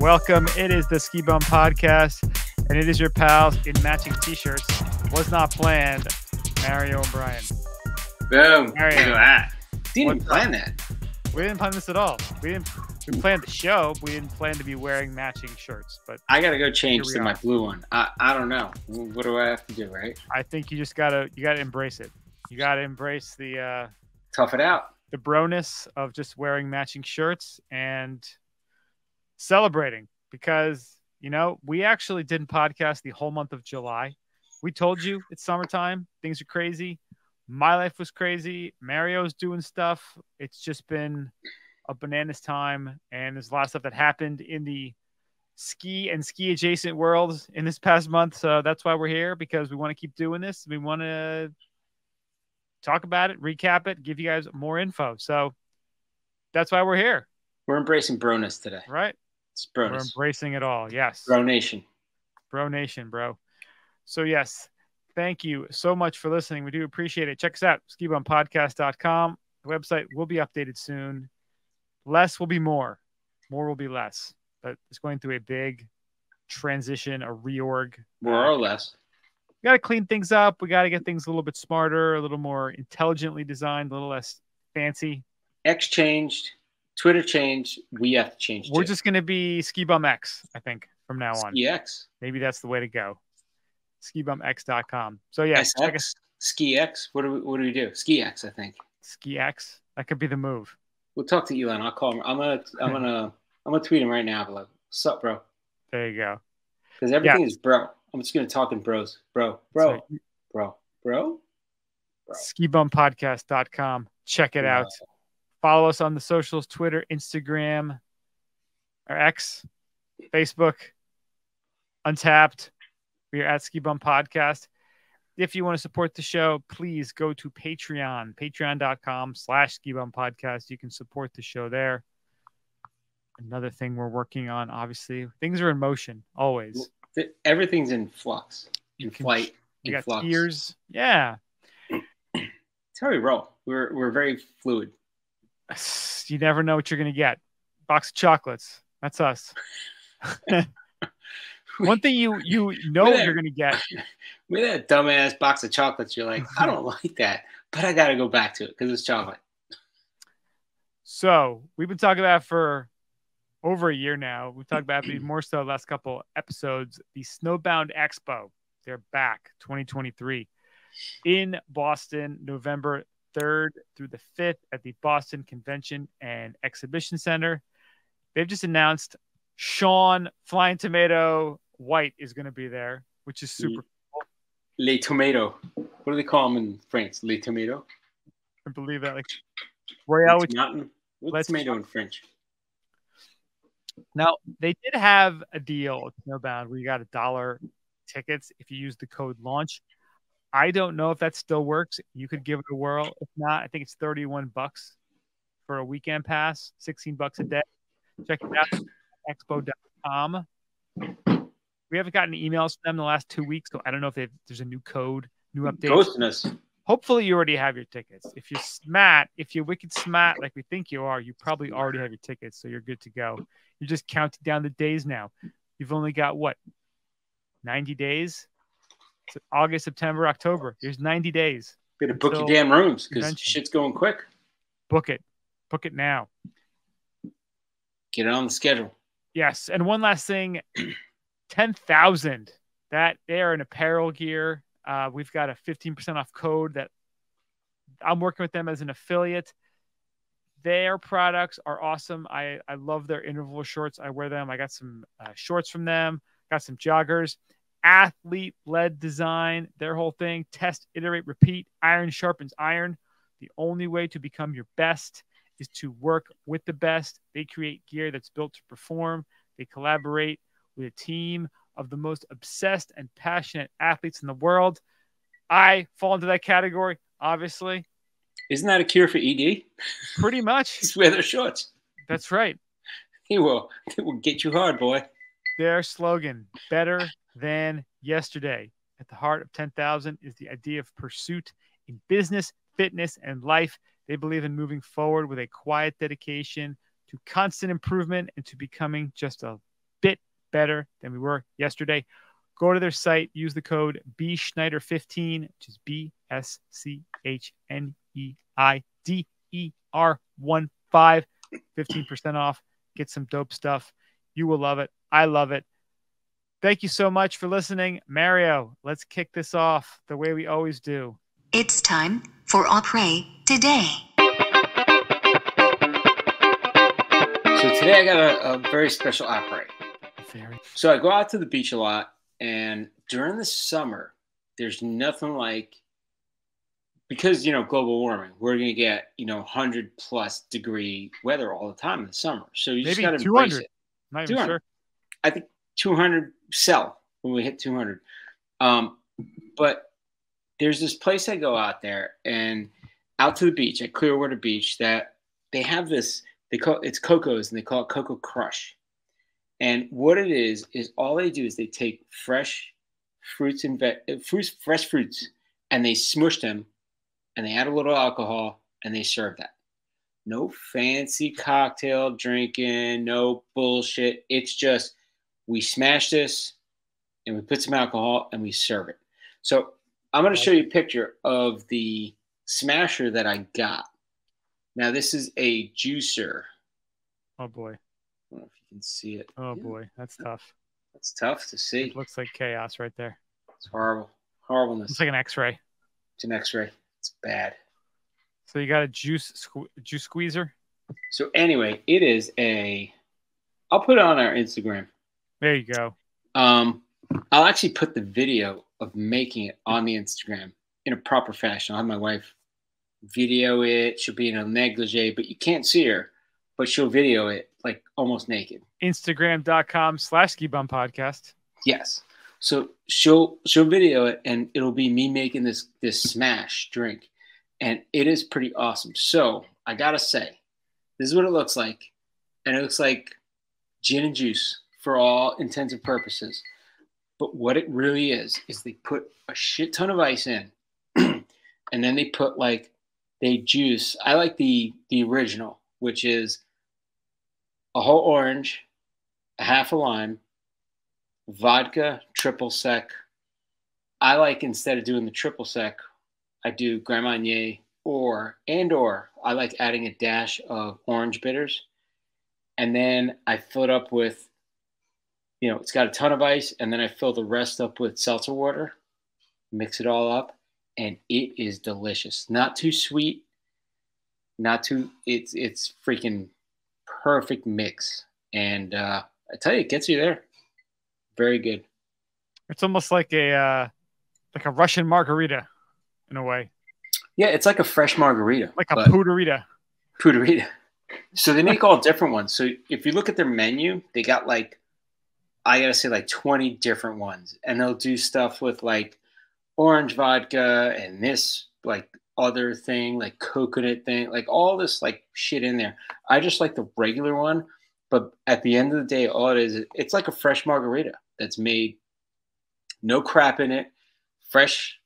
Welcome. It is the Ski Bum Podcast, and it is your pals in matching t-shirts. Was not planned. Mario and Brian. Boom. Mario. Look at that. Didn't even plan that. We didn't plan this at all. We planned the show. But we didn't plan to be wearing matching shirts. But I got to go change to my blue one. I don't know. What do I have to do, right? I think you just gotta embrace it. You gotta embrace the tough it out. The broness of just wearing matching shirts and celebrating, because we actually didn't podcast the whole month of July. We told you it's summertime, things are crazy. My life was crazy. Mario's doing stuff. It's just been a bananas time, and there's a lot of stuff that happened in the ski and ski adjacent world in this past month. So that's why we're here, because we want to keep doing this. We want to talk about it, recap it, give you guys more info. So that's why we're here. We're embracing broness today. Right? It's broness. We're embracing it all. Yes. Bro Nation. Bro Nation, bro. So yes, thank you so much for listening. We do appreciate it. Check us out, skibumpodcast.com. The website will be updated soon. Less will be more. More will be less. But it's going through a big transition, a reorg. More or less. We got to clean things up. We got to get things a little bit smarter, a little more intelligently designed, a little less fancy. X changed. Twitter changed. We have to change. We're just going to be Ski Bum X, I think, from now on. Ski X. Maybe that's the way to go. SkiBumX.com. So yeah, check us. Ski X. What do we do? Ski X, I think. Ski X. That could be the move. We'll talk to Elon. I'll call him. I'm gonna tweet him right now. But like, what's up, bro? There you go. Because everything is bro. I'm just gonna talk in bros. Bro. SkiBumPodcast.com. Check it out. Follow us on the socials: Twitter, Instagram, or X, Facebook, Untapped. We are at Ski Bum Podcast. If you want to support the show, please go to Patreon, patreon.com/Ski Bum Podcast. You can support the show there. Another thing we're working on, obviously, things are in motion always. Everything's in flux, in flight. You got tiers. Yeah. It's how we roll. We're very fluid. You never know what you're going to get. Box of chocolates. That's us. One thing you know you're going to get. With that dumbass box of chocolates, you're like, I don't like that, but I got to go back to it because it's chocolate. So we've been talking about it for over a year now. We've talked about it more so the last couple episodes. The Snowbound Expo. They're back 2023 in Boston, November 3rd through the 5th at the Boston Convention and Exhibition Center. They've just announced Sean Flying Tomato White is going to be there, which is super cool. Les Tomato. What do they call them in France? Les Tomato? I believe that. Like Royale. What's tomato in French? Now, they did have a deal at Snowbound where you got $1 tickets if you use the code LAUNCH. I don't know if that still works. You could give it a whirl. If not, I think it's $31 for a weekend pass, $16 a day. Check it out, expo.com. We haven't gotten emails from them the last 2 weeks, so I don't know if there's a new code, new update. Ghosting us. Hopefully, you already have your tickets. If you're wicked smart like we think you are, you probably already have your tickets, so you're good to go. You're just counting down the days now. You've only got, 90 days? So August, September, October. Here's 90 days. Better book your damn rooms because shit's going quick. Book it. Book it now. Get it on the schedule. Yes. And one last thing, 10,000. That they are in apparel gear. We've got a 15% off code that I'm working with them as an affiliate. Their products are awesome. I love their interval shorts. I wear them. I got some shorts from them. Got some joggers. Athlete-led design. Their whole thing. Test, iterate, repeat. Iron sharpens iron. The only way to become your best is to work with the best. They create gear that's built to perform. They collaborate with a team of the most obsessed and passionate athletes in the world. I fall into that category, obviously. Isn't that a cure for ED? Pretty much. Just wear their shorts. That's right. They will get you hard, boy. Their slogan, better than yesterday. At the heart of 10,000 is the idea of pursuit in business, fitness, and life. They believe in moving forward with a quiet dedication to constant improvement and to becoming just a better than we were yesterday. Go to their site, use the code BSchneider15, which is BSCHNEIDER15, 15% off. Get some dope stuff. You will love it. I love it. Thank you so much for listening. Mario, let's kick this off the way we always do. It's time for Après Today. So today I got a very special après. So I go out to the beach a lot, and during the summer, there's nothing like, because, global warming, we're going to get, 100+ degree weather all the time in the summer. So you just got to embrace it. Not even sure. I think 200 sell when we hit 200. But there's this place I go out there and out to the beach at Clearwater Beach that they have this, it's Coco's, and they call it Coco Crush. And what it is all they do is they take fresh fruits and fresh fruits, and they smush them, and they add a little alcohol, and they serve that. No fancy cocktail drinking, no bullshit. It's just, we smash this, and we put some alcohol, and we serve it. So I'm going to show you a picture of the smasher that I got. Now, this is a juicer. Oh, boy. I don't know if you can see it. Oh, boy. That's tough. That's tough to see. It looks like chaos right there. It's horrible. Horribleness. It's like an X-ray. It's an X-ray. It's bad. So you got a juice squeezer? So anyway, it is I'll put it on our Instagram. There you go. I'll actually put the video of making it on the Instagram in a proper fashion. I'll have my wife video it. She'll be in a negligee, but you can't see her. But she'll video it like almost naked. Instagram.com/skibumpodcast. Yes. So she'll video it, and it'll be me making this smash drink. And it is pretty awesome. So I gotta say, this is what it looks like. And it looks like gin and juice for all intents and purposes. But what it really is they put a shit ton of ice in. And then they put they juice. I like the original, which is a whole orange, a half a lime, vodka, triple sec. I like, instead of doing the triple sec, I do Grand Marnier, or I like adding a dash of orange bitters. And then I fill it up with, it's got a ton of ice, and then I fill the rest up with seltzer water, mix it all up, and it is delicious. Not too sweet, it's freaking perfect mix. And I tell you, it gets you there. Very good. It's almost like a Russian margarita in a way. Yeah, it's like a fresh margarita. Like a puderita. Puderita. So they make all different ones. So if you look at their menu, they got I gotta say 20 different ones. And they'll do stuff with orange vodka and this other thing, coconut thing, all this shit in there. I just like the regular one. But at the end of the day, all it is, it's like a fresh margarita that's made, no crap in it, fresh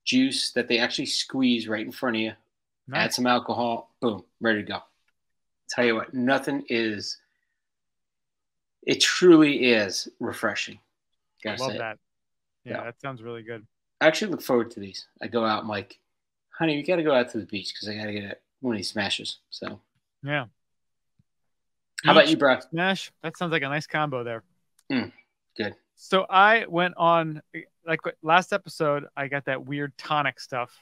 juice that they actually squeeze right in front of you. Nice. Add some alcohol, boom, ready to go. Tell you what, it truly is refreshing. Gotta love that. Yeah, that sounds really good. I actually look forward to these. I go out, I'm like, honey, we got to go out to the beach because I got to get one of these smashes. So, yeah. How about you, bro? Smash. That sounds like a nice combo there. Good. So I went on, last episode, I got that weird tonic stuff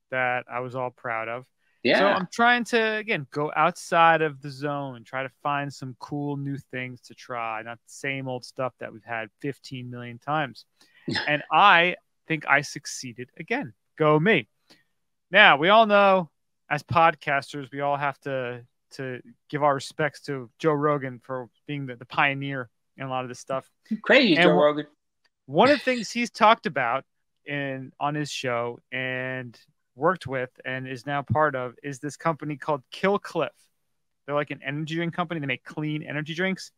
that I was all proud of. Yeah. So I'm trying to, again, go outside of the zone, try to find some cool new things to try, not the same old stuff that we've had 15 million times. And I think I succeeded again. Go me. Now, we all know as podcasters, we all have to give our respects to Joe Rogan for being the pioneer in a lot of this stuff. Crazy, Joe Rogan. One of the things he's talked about on his show and worked with and is now part of is this company called Kill Cliff. They're like an energy drink company. They make clean energy drinks.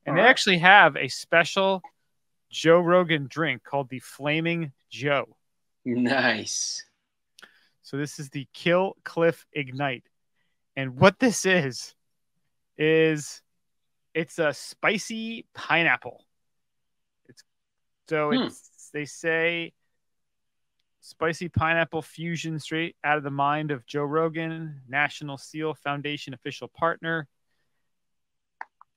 And they actually have a special Joe Rogan drink called the Flaming Joe. Nice. So this is the Kill Cliff Ignite. And what this is it's a spicy pineapple. So they say spicy pineapple fusion straight out of the mind of Joe Rogan, National Seal Foundation official partner.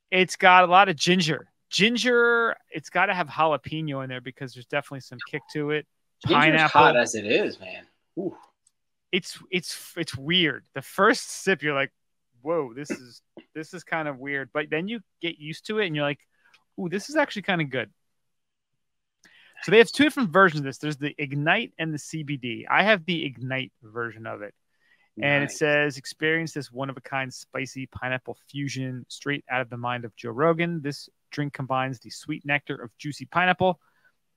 It's got a lot of ginger. It's got to have jalapeno in there because there's definitely some kick to it. Ginger's Pineapple. hot as it is, man. Ooh. It's weird. The first sip, you're like, whoa, this is kind of weird. But then you get used to it and you're like, ooh, this is actually kind of good. So they have two different versions of this. There's the Ignite and the CBD. I have the Ignite version of it. And It says, experience this one-of-a-kind spicy pineapple fusion straight out of the mind of Joe Rogan. This drink combines the sweet nectar of juicy pineapple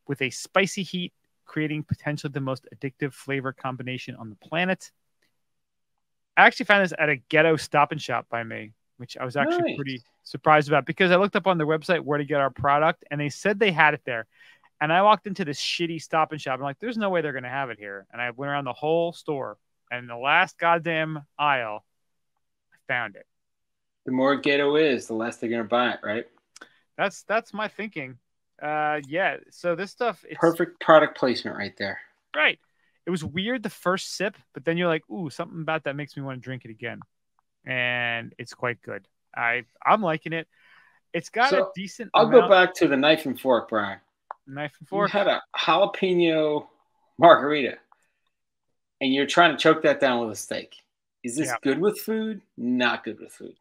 with a spicy heat, creating potentially the most addictive flavor combination on the planet. I actually found this at a ghetto Stop and Shop by me, which I was actually pretty surprised about because I looked up on their website where to get our product, and they said they had it there. And I walked into this shitty Stop and Shop. I'm like, there's no way they're going to have it here. And I went around the whole store. And in the last goddamn aisle, I found it. The more ghetto is, the less they're going to buy it, right? That's my thinking. Yeah. So this stuff, it's perfect product placement right there. Right. It was weird the first sip, but then you're like, ooh, something about that makes me want to drink it again. And it's quite good. I'm liking it. It's got a decent. I'll go back to the knife and fork, Brian. Knife and fork. You had a jalapeno margarita. And you're trying to choke that down with a steak. Is this good with food? Not good with food.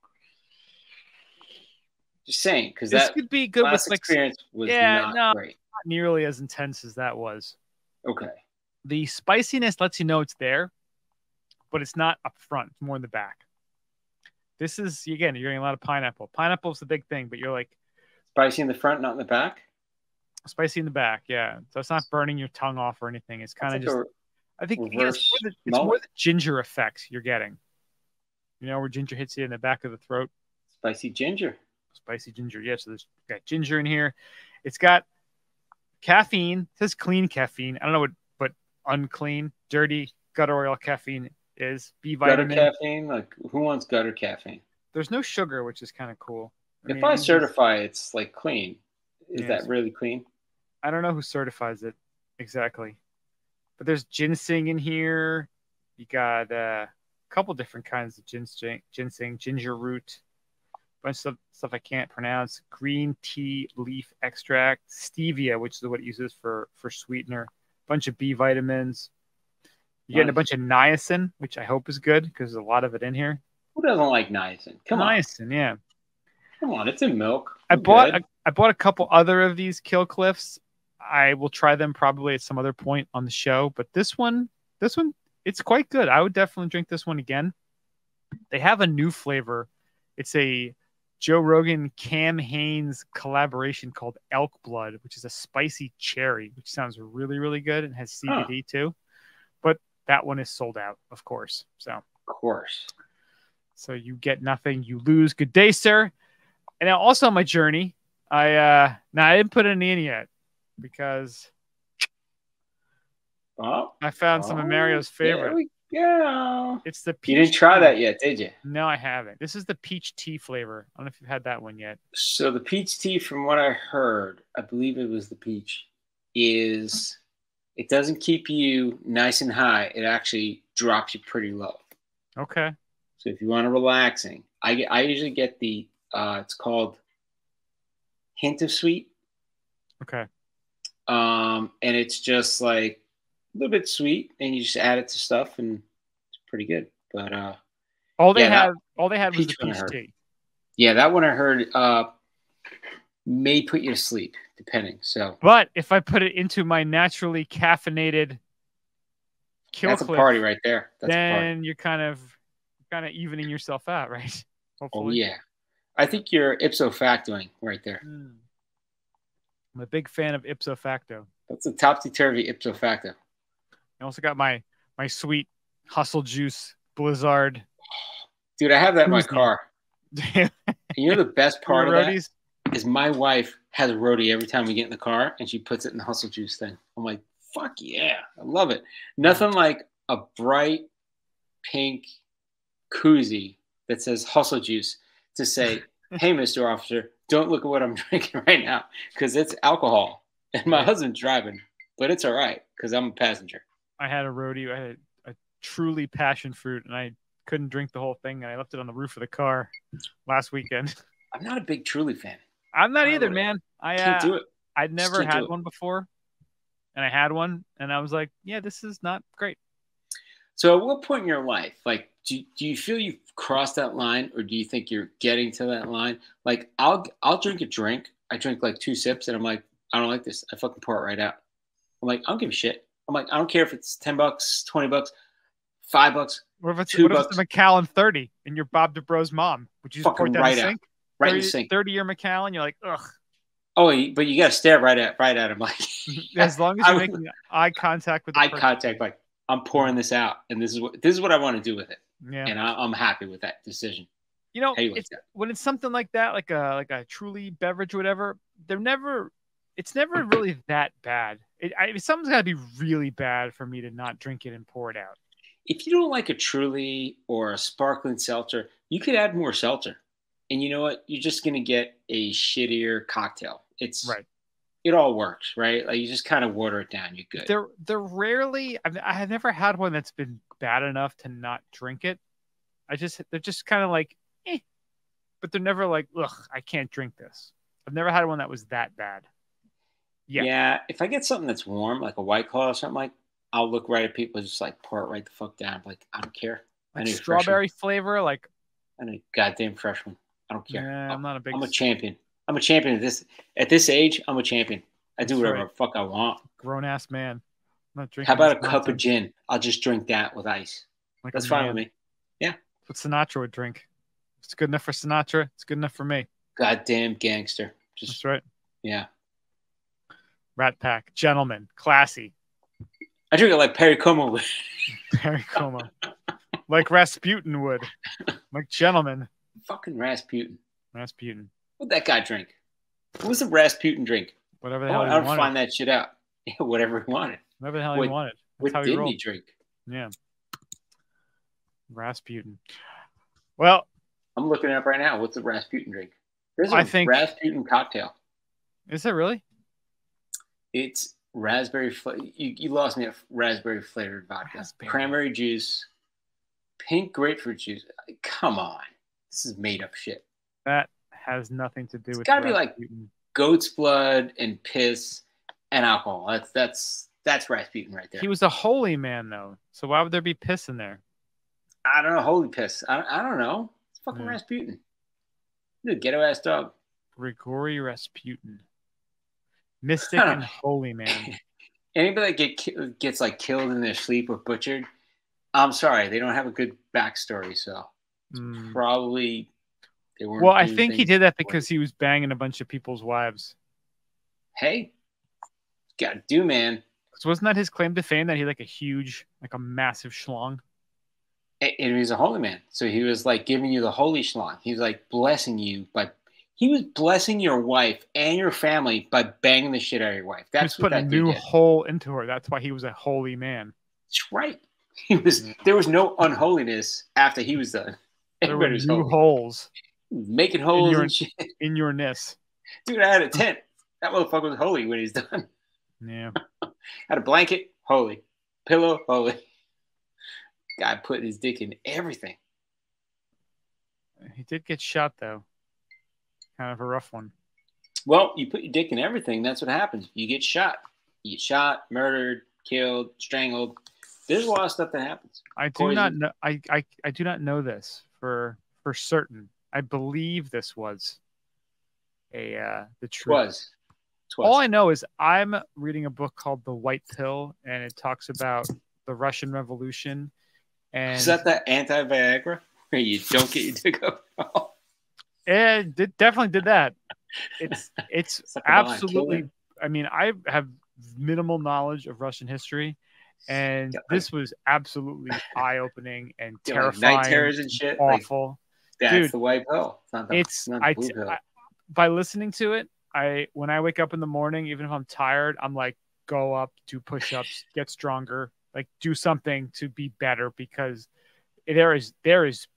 Just saying, because that could be good with experience was not great. Not nearly as intense as that was. Okay. The spiciness lets you know it's there, but it's not up front. It's more in the back. This is, again, you're getting a lot of pineapple. Pineapple's the big thing, but you're like... Spicy in the front, not in the back? Spicy in the back, yeah. So it's not burning your tongue off or anything. It's kind of just... I think it's more the ginger effects you're getting. You know, where ginger hits you in the back of the throat. Spicy ginger. Yeah, so there's got ginger in here. It's got caffeine. It says clean caffeine. I don't know what unclean, dirty gutter oil caffeine is. B vitamin. Gutter caffeine? Like, who wants gutter caffeine? There's no sugar, which is kind of cool. If I certify it's like clean, is that really clean? I don't know who certifies it exactly. But there's ginseng in here. You got a couple different kinds of ginseng, ginger root, bunch of stuff I can't pronounce, green tea leaf extract, stevia, which is what it uses for sweetener, bunch of B vitamins. You're getting a bunch of niacin, which I hope is good because there's a lot of it in here. Who doesn't like niacin? Come on. Niacin, yeah. Come on, it's in milk. I bought a couple other of these Kill Cliffs. I will try them probably at some other point on the show, but this one, it's quite good. I would definitely drink this one again. They have a new flavor. It's a Joe Rogan Cam Hanes collaboration called Elk Blood, which is a spicy cherry, which sounds really, really good and has CBD too. But that one is sold out, of course. So you get nothing, you lose. Good day, sir. And now also on my journey, I didn't put any in yet. Because I found some of Mario's favorite. There we go. It's the peach. You didn't try that yet, did you? No, I haven't. This is the peach tea flavor. I don't know if you've had that one yet. So the peach tea, from what I heard, I believe it was the peach, it doesn't keep you nice and high. It actually drops you pretty low. Okay. So if you want a relaxing, I usually get the it's called Hint of Sweet. Okay. And it's just like a little bit sweet, and you just add it to stuff, and it's pretty good. But all they had was the peach tea. Yeah, that one I heard may put you to sleep, depending. So, but if I put it into my naturally caffeinated Kill Cliff, a party right there. Then you're kind of evening yourself out, right? Hopefully. Oh yeah, I think you're ipso factoing right there. I'm a big fan of ipso facto. That's a topsy-turvy ipso facto. I also got my sweet Hustle Juice Blizzard. Dude, I have that in my car. And you know the best part of that is my wife has a roadie every time we get in the car, and she puts it in the Hustle Juice thing. I'm like, fuck yeah, I love it. Nothing like a bright pink koozie that says Hustle Juice to say, hey, Mr. Officer, don't look at what I'm drinking right now, because it's alcohol and my husband's driving, but it's all right because I'm a passenger. I had a roadie. I had a truly passion fruit, and I couldn't drink the whole thing, and I left it on the roof of the car last weekend. I'm not a big Truly fan. I'm not either, man. Can't do it. I'd never had one before, and I had one, and I was like, yeah, this is not great. So at what point in your life, like, do you feel you've crossed that line, or do you think you're getting to that line? Like, I'll drink a drink. I drink like 2 sips, and I'm like, I don't like this. I fucking pour it right out. I'm like, I don't give a shit. I'm like, I don't care if it's $10, $20, $5, What if it's $2. What if it's a Macallan 30 and you're Bob DeBro's mom? Would you just pour it down right the out. sink? Right in the sink. 30-year Macallan, you're like, ugh. Oh, but you got to stare right at him, like as long as you're making eye contact with the person. contact, like I'm pouring this out, and this is what I want to do with it. Yeah, and I'm happy with that decision. You know, when it's something like that, like a Truly beverage or whatever, it's never really that bad. Something's got to be really bad for me to not drink it and pour it out. If you don't like a Truly or a sparkling seltzer, you could add more seltzer. And you know what? You're just going to get a shittier cocktail. It's right. It all works, right? Like you just kind of water it down. You're good. They're rarely. I have never had one that's been bad enough to not drink it. They're just kind of like, but they're never like, ugh, I can't drink this. I've never had one that was that bad. Yeah. If I get something that's warm, like a White Claw or something, like I'll look right at people, just like pour it right the fuck down. Like I don't care. Like strawberry flavor, like I need a goddamn fresh one. I don't care. Yeah, I'm not a big. I'm a champion. I'm a champion at this age. I'm a champion. I do whatever the fuck I want. Grown ass man. I'm not drinking. How about a cup of gin? I'll just drink that with ice. Like that's fine with me. Yeah. What Sinatra would drink. If it's good enough for Sinatra, it's good enough for me. Goddamn gangster. That's right. Yeah. Rat Pack, gentleman, classy. I drink it like Perry Como would. Perry Como. Like Rasputin would. Like gentleman. Fucking Rasputin. Rasputin. What'd that guy drink? What was the Rasputin drink? Whatever the hell he wanted. I don't find that shit out. Yeah, whatever he wanted. Whatever the hell he wanted. That's what didn't he drink? Yeah. Rasputin. Well, I'm looking it up right now. What's the Rasputin drink? There's a Rasputin cocktail. Is it really? It's raspberry. You lost me at raspberry flavored vodka. Cranberry juice, pink grapefruit juice. Come on. This is made up shit. That has nothing to do with. It's got to be like goat's blood and piss and alcohol. That's Rasputin right there. He was a holy man though, so why would there be piss in there? I don't know. Holy piss. I don't know. It's fucking Rasputin. He's a ghetto ass dog. Grigory Rasputin, mystic and holy man. Anybody that gets like killed in their sleep or butchered, I'm sorry, they don't have a good backstory. So probably they weren't. Well, I think he did that because he was banging a bunch of people's wives. Hey, gotta do, man. So wasn't that his claim to fame that he like a massive schlong? And he was a holy man, so he was like giving you the holy schlong. He was like blessing you, but he was blessing your wife and your family by banging the shit out of your wife. That's what that dude did. He was putting a new hole into her. That's why he was a holy man. That's right. He was. There was no unholiness after he was done. There were new holes. Making holes and shit. In your ness. Dude, I had a tent. That motherfucker was holy when he's done. Yeah. Had a blanket, holy. Pillow, holy. Guy put his dick in everything. He did get shot, though. Kind of a rough one. Well, you put your dick in everything, that's what happens. You get shot. You get shot, murdered, killed, strangled. There's a lot of stuff that happens. I do not know. I do not know this for certain. I believe this was the truth. It was. All I know is I'm reading a book called The White Pill, and it talks about the Russian Revolution. And is that the anti-Viagra where you don't get your dick up? It definitely did that. It's absolutely. I mean, I have minimal knowledge of Russian history, and this was absolutely eye-opening and terrifying. Night terrors and shit. Awful. Like, that's dude, the white pill. It's not the blue pill. By listening to it, when I wake up in the morning, even if I'm tired, I'm like, go up, do push-ups, get stronger, like do something to be better, because there is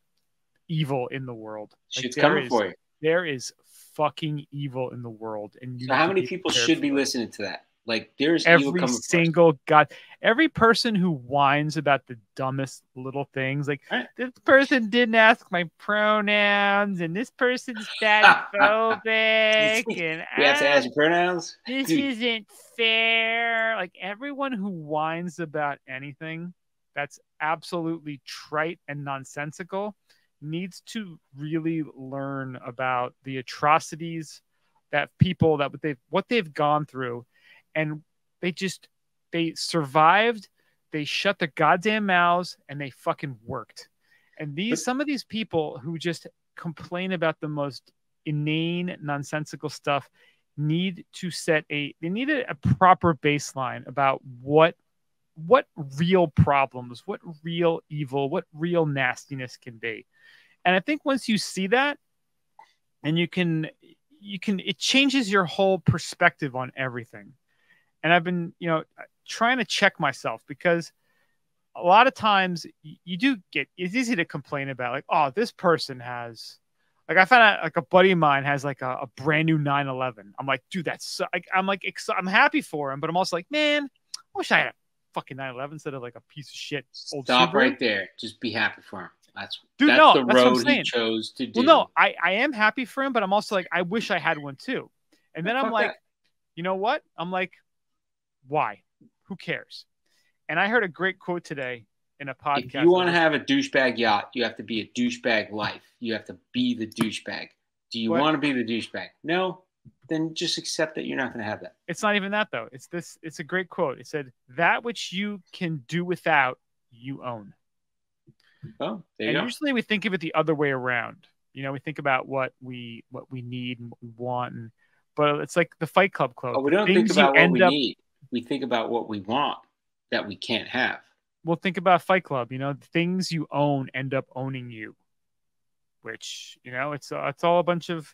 evil in the world. Like, shit's coming for you. There is fucking evil in the world, and so how many people should be listening to that? Like there's evil Every coming first. single God, every person who whines about the dumbest little things, like Right. this person didn't ask my pronouns, and this person's fatphobic, and We have to ask your pronouns. this Dude. isn't fair. Like everyone who whines about anything that's absolutely trite and nonsensical needs to really learn about the atrocities that people that what they've gone through, and they survived, they shut their goddamn mouths, and they fucking worked. And some of these people who just complain about the most inane, nonsensical stuff need to they need a proper baseline about what real problems, what real evil, what real nastiness can be. And I think once you see that, and it changes your whole perspective on everything. And I've been, trying to check myself, because a lot of times it's easy to complain about, like, oh, this person has, like, I found out, like, a buddy of mine has like a brand new 911. I'm like, dude, I'm happy for him, but I'm also like, man, I wish I had a fucking 911 instead of like a piece of shit old Stop Subaru. Right there. Just be happy for him. That's the road he chose to do. Well, no, I am happy for him, but I'm also like, I wish I had one too. And then I'm like, you know what? I'm like, why? Who cares? And I heard a great quote today in a podcast. If you want to have a douchebag yacht, you have to be a douchebag life. You have to be the douchebag. Do you want to be the douchebag? No? Then just accept that you're not going to have that. It's not even that, though. It's a great quote. It said, that which you can do without, you own. Oh, there you go. Usually we think of it the other way around. We think about what we need and what we want, but it's like the Fight Club quote. Oh, we don't think about what we need. We think about what we want that we can't have. Well, think about Fight Club. Things you own end up owning you, which, it's all a bunch of,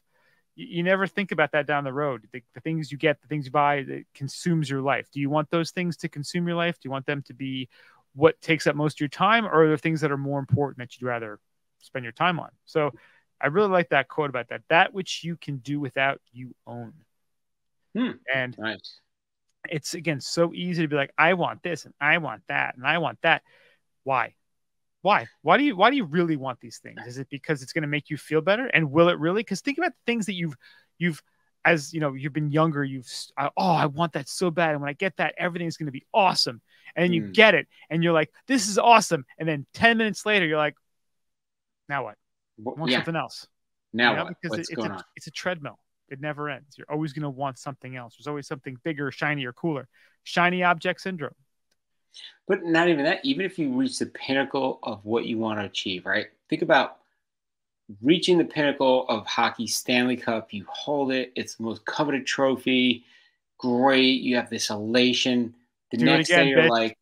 you never think about that down the road. The things you get, the things you buy, it consumes your life. Do you want those things to consume your life? Do you want them to be what takes up most of your time, or are there things that are more important that you'd rather spend your time on? So I really like that quote about that. That which you can do without, you own. And nice. It's, again, so easy to be like, I want this and I want that and I want that. Why? Why do you really want these things? Is it because it's going to make you feel better? And will it really? Because think about the things that you've as you've been younger, I want that so bad, and when I get that, everything's going to be awesome. And then you get it, and you're like, this is awesome. And then 10 minutes later, you're like, now what? I want something else. Now what? Because it's a treadmill. It never ends. You're always going to want something else. There's always something bigger, shinier, cooler. Shiny object syndrome. But not even that. Even if you reach the pinnacle of what you want to achieve, right? Think about reaching the pinnacle of hockey Stanley Cup. You hold it. It's the most coveted trophy. Great. You have this elation. The next day you're like,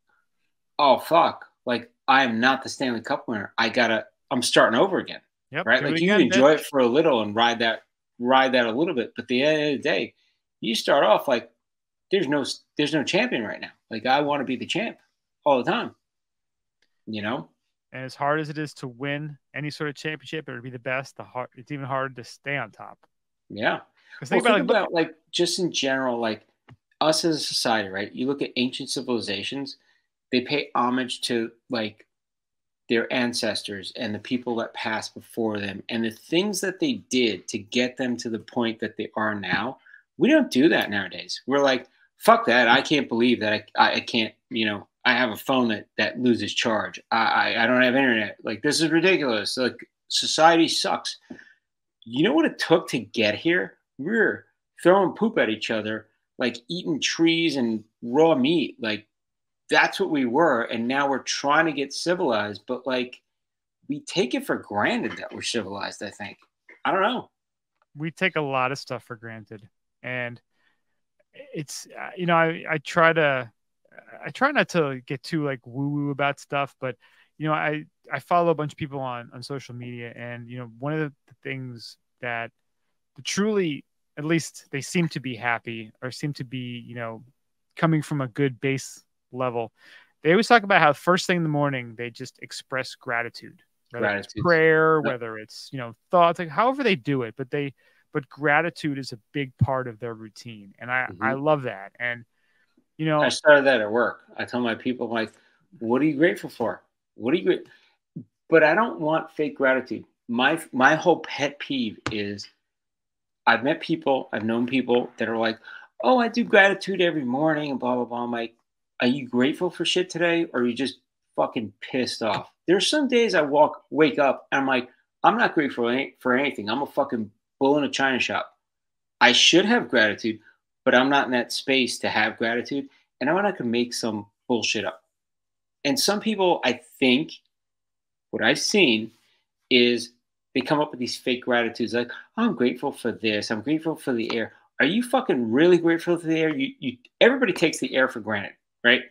oh, fuck. Like, I am not the Stanley Cup winner. I'm starting over again. Yep, right? Like, you enjoy it for a little and ride that a little bit. But at the end of the day, you start off like, there's no champion right now. Like, I want to be the champ all the time, And as hard as it is to win any sort of championship or to be the best, it's even harder to stay on top. Yeah. Think about like, just in general, like us as a society, right? You look at ancient civilizations, they pay homage to like their ancestors and the people that passed before them and the things that they did to get them to the point that they are now. We don't do that nowadays. We're like, fuck that. I can't believe that I can't, I have a phone that loses charge. I don't have internet. Like, this is ridiculous. Like, society sucks. You know what it took to get here? We were throwing poop at each other, like eating trees and raw meat. Like, that's what we were. And now we're trying to get civilized, but like, we take it for granted that we're civilized, I think. I don't know. We take a lot of stuff for granted. And it's, I try not to get too like woo-woo about stuff, but I follow a bunch of people on social media, and one of the things that truly, at least they seem to be happy or seem to be coming from a good base level, they always talk about how first thing in the morning they just express gratitude, whether it's prayer, whether it's thoughts, like however they do it, but gratitude is a big part of their routine, and I love that. And You know, I started that at work. I tell my people, like, what are you grateful for? What are you grateful? But I don't want fake gratitude. My whole pet peeve is I've met people, I've known people that are like, oh, I do gratitude every morning and blah blah blah. I'm like, are you grateful for shit today, or are you just fucking pissed off? There's some days I wake up and I'm like, I'm not grateful for anything. I'm a fucking bull in a china shop. I should have gratitude, but I'm not in that space to have gratitude, and I'm not gonna make some bullshit up. And some people, I think, what I've seen is they come up with these fake gratitudes like, oh, I'm grateful for this, I'm grateful for the air. Are you fucking really grateful for the air? You everybody takes the air for granted, right?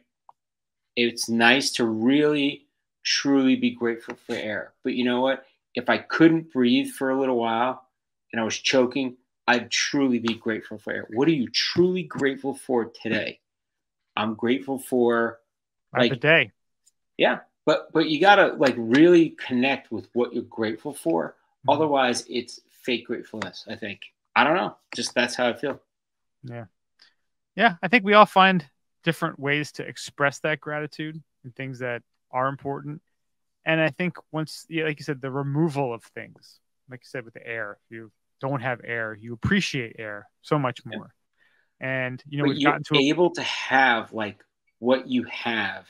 It's nice to really truly be grateful for air. But you know what? If I couldn't breathe for a little while and I was choking, I'd truly be grateful for air. What are you truly grateful for today? I'm grateful for the day. Yeah, but you gotta like really connect with what you're grateful for. Otherwise, it's fake gratefulness. I think. I don't know. Just that's how I feel. Yeah, yeah. I think we all find different ways to express that gratitude and things that are important. And I think once, yeah, like you said, the removal of things, like you said with the air, if you don't have air, you appreciate air so much more. And you know, But we've you're gotten to able to have like what you have.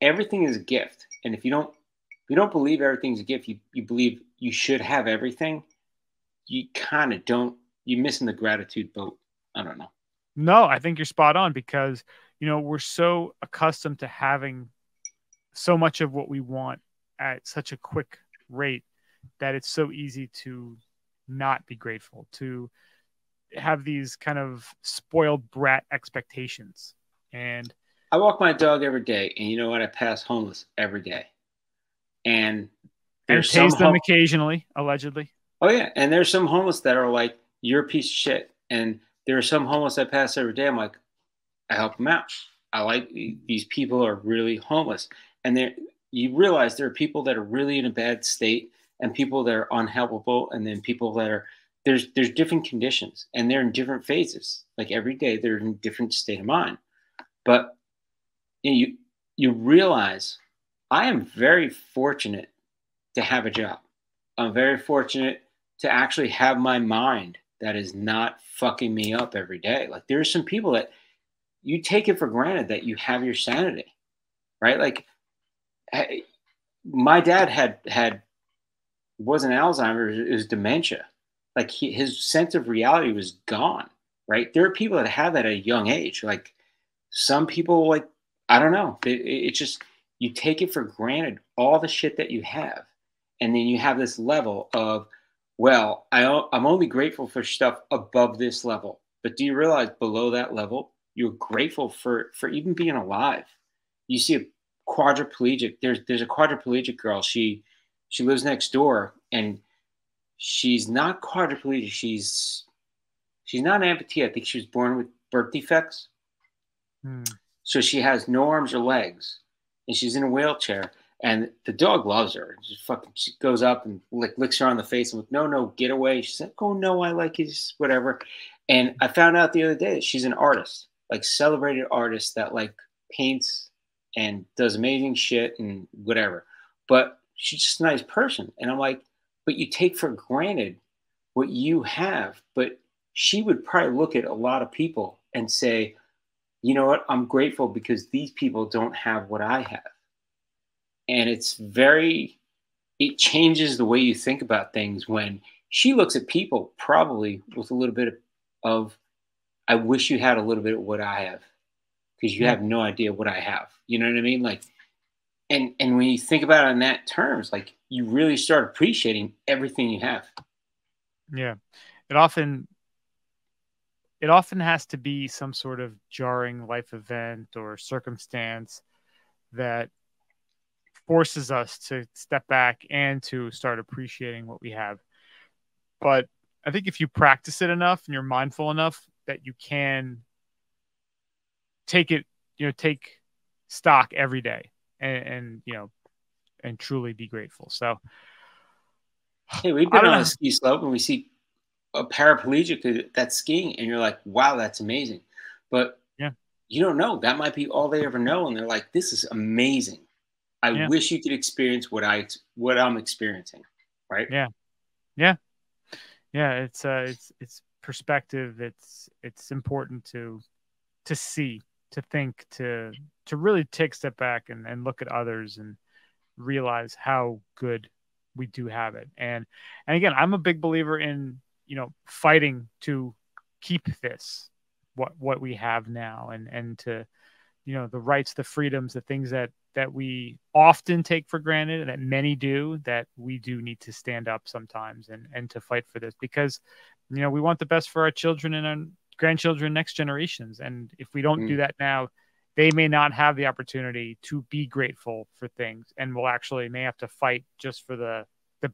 Everything is a gift, and if you don't believe everything's a gift, you believe you should have everything. You kind of don't. You're missing the gratitude boat. I don't know. No, I think you're spot on because, you know, we're so accustomed to having so much of what we want at such a quick rate that it's so easy to not be grateful, to have these kind of spoiled brat expectations. And I walk my dog every day, and you know what? I pass homeless every day, and there's some tase them occasionally, allegedly. Oh yeah, and there's some homeless that are like, you're a piece of shit, and there are some homeless I pass every day. I'm like, I help them out. I like these people are really homeless, and you realize there are people that are really in a bad state, and people that are unhelpable, and then people that are there's different conditions, and they're in different phases. Like every day, they're in a different state of mind. But you realize I am very fortunate to have a job. I'm very fortunate to actually have my mind that is not fucking me up every day. Like there are some people that you take it for granted that you have your sanity, right? Like my dad had wasn't Alzheimer's, it was dementia. Like his sense of reality was gone, right? There are people that have that at a young age. Like some people, like I don't know, it's just you take it for granted all the shit that you have, and then you have this level of, well, I'm only grateful for stuff above this level. But do you realize below that level, you're grateful for even being alive? You see a quadriplegic. There's a quadriplegic girl. She lives next door, and she's not quadriplegic. She's not an amputee. I think she was born with birth defects. So she has no arms or legs, and she's in a wheelchair. And the dog loves her. She goes up and licks her on the face and like, no, get away. She's like, oh no, I like it, whatever. And I found out the other day that she's an artist, like celebrated artist that like paints and does amazing shit and whatever. But she's just a nice person. And I'm like, but you take for granted what you have. But she would probably look at a lot of people and say, you know what? I'm grateful because these people don't have what I have. And it changes the way you think about things when she looks at people probably with a little bit of, I wish you had a little bit of what I have because you have no idea what I have. You know what I mean? Like, and when you think about it in that terms, like you really start appreciating everything you have. Yeah. It often has to be some sort of jarring life event or circumstance that forces us to step back and to start appreciating what we have. But I think if you practice it enough and you're mindful enough that you can take stock every day and truly be grateful. So, hey, we've been on a ski slope and we see a paraplegic that's skiing and you're like, wow, that's amazing. But yeah, you don't know. That might be all they ever know, and they're like, "This is amazing. I Yeah. wish you could experience what I'm experiencing." Right? Yeah. Yeah. Yeah. It's perspective. It's important to see, to think, to really take a step back and look at others and realize how good we do have it. And again, I'm a big believer in, fighting to keep this what we have now, and to, the rights, the freedoms, the things that we often take for granted and that many do, that we do need to stand up sometimes and to fight for this, because we want the best for our children and our grandchildren, next generations. And if we don't do that now, they may not have the opportunity to be grateful for things, and will actually may have to fight just for the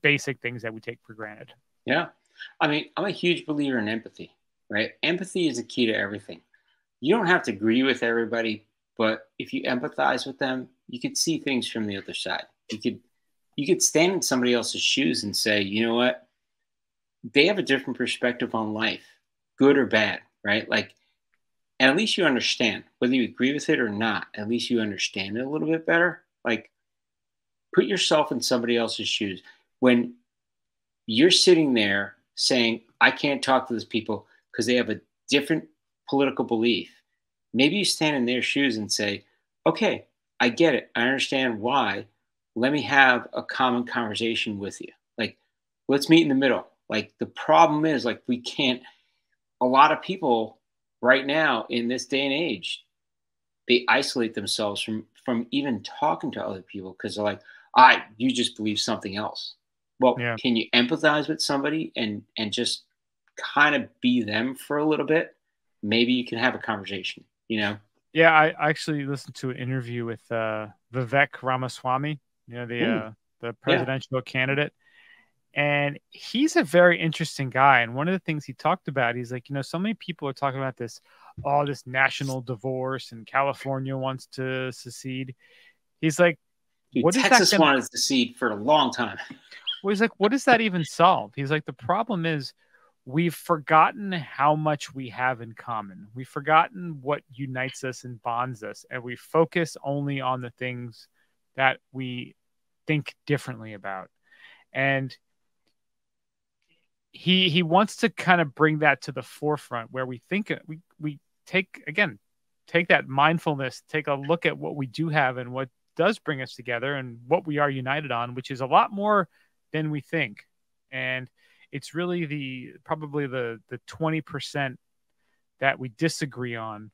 basic things that we take for granted. Yeah. I mean, I'm a huge believer in empathy, right? Empathy is the key to everything. You don't have to agree with everybody, but if you empathize with them, you could see things from the other side. You could stand in somebody else's shoes and say, you know what? They have a different perspective on life, good or bad, right? Like, and at least you understand, whether you agree with it or not, at least you understand it a little bit better. Like, put yourself in somebody else's shoes. When you're sitting there saying, I can't talk to those people because they have a different political belief, maybe you stand in their shoes and say, okay, I get it. I understand why. Let me have a common conversation with you. Like, let's meet in the middle. Like, the problem is, like, we can't, a lot of people right now in this day and age, they isolate themselves from even talking to other people because they're like, you just believe something else. Well, Yeah. can you empathize with somebody and just kind of be them for a little bit? Maybe you can have a conversation, Yeah, I actually listened to an interview with Vivek Ramaswamy, the presidential candidate. And he's a very interesting guy. And one of the things he talked about, he's like, so many people are talking about this national divorce, and California wants to secede. He's like, Dude, Texas wanted to secede for a long time. Well, he's like, what does that even solve? He's like, the problem is we've forgotten how much we have in common. We've forgotten what unites us and bonds us. And we focus only on the things that we think differently about. And he wants to kind of bring that to the forefront, where we think we take that mindfulness, take a look at what we do have and what does bring us together and what we are united on, which is a lot more than we think. And it's really probably the 20% that we disagree on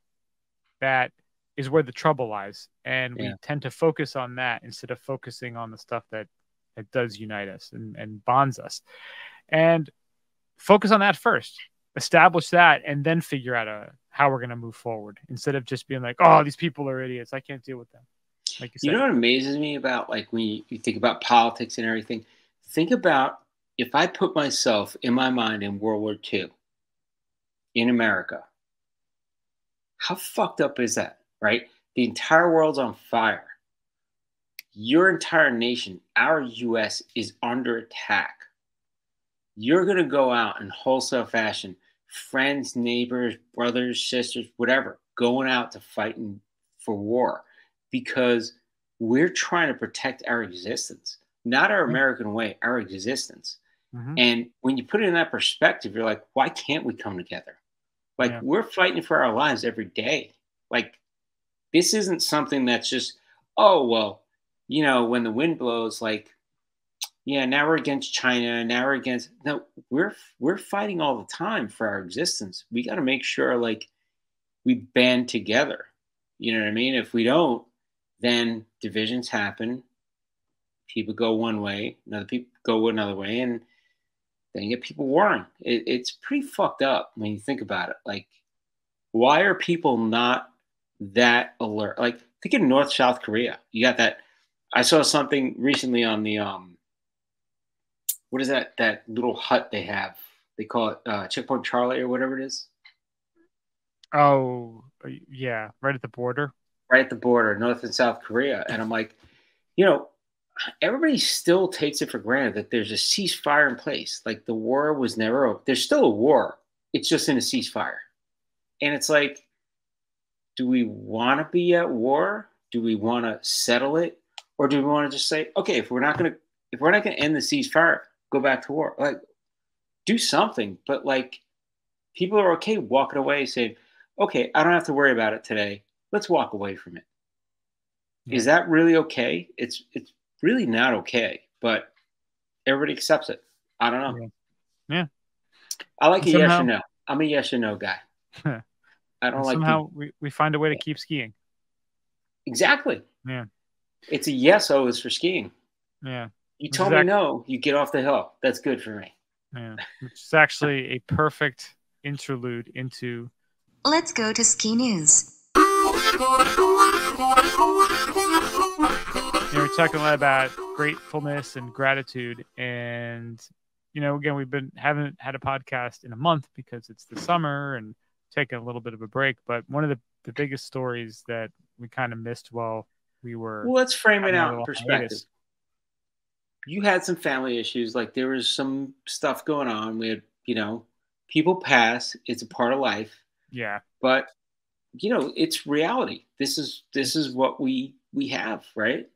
that is where the trouble lies. And we tend to focus on that instead of focusing on the stuff that does unite us and bonds us. And focus on that first, establish that, and then figure out how we're going to move forward, instead of just being like, oh, these people are idiots, I can't deal with them. Like you said. You know what amazes me about, like, when you think about politics and everything, think about if I put myself in my mind in World War II in America, how fucked up is that, right? The entire world's on fire. Your entire nation, our US, is under attack. You're going to go out in wholesale fashion, friends, neighbors, brothers, sisters, whatever, going out to fight for war because we're trying to protect our existence, not our American way, our existence. Mm-hmm. And when you put it in that perspective, you're like, why can't we come together? Like, we're fighting for our lives every day. Like, this isn't something that's just, oh, well, when the wind blows, like, yeah, now we're against China. Now we're against. No, we're fighting all the time for our existence. We got to make sure, like, we band together. You know what I mean? If we don't, then divisions happen. People go one way, another people go another way, and then you get people warring. It's pretty fucked up when you think about it. Like, why are people not that alert? Like, think of North-South Korea. You got that. I saw something recently on the what is that little hut they have? They call it Checkpoint Charlie or whatever it is. Oh, yeah, right at the border. Right at the border, North and South Korea. And I'm like, everybody still takes it for granted that there's a ceasefire in place. Like, the war was never over. There's still a war. It's just in a ceasefire. And it's like, do we want to be at war? Do we want to settle it, or do we want to just say, okay, if we're not gonna end the ceasefire, go back to war? Like, do something. But like, people are okay walking away saying, okay, I don't have to worry about it today. Let's walk away from it. Yeah. Is that really okay? It's really not okay, but everybody accepts it. I don't know. Yeah. I like And a yes somehow- or no. I'm a yes or no guy. I don't And like somehow we find a way to keep skiing. exactly. Yeah. It's a yes always for skiing. Yeah. You Which told is me no, you get off the hill. That's good for me. Yeah. Which is actually a perfect interlude into Let's go to ski news. we're talking a lot about gratefulness and gratitude, and again, haven't had a podcast in a month because it's the summer and taking a little bit of a break. But one of the biggest stories that we kind of missed while we were Well, let's frame it having a out in little perspective. hiatus. You had some family issues, like there was some stuff going on. We had, people pass. It's a part of life. Yeah. But it's reality. This is what we have, right?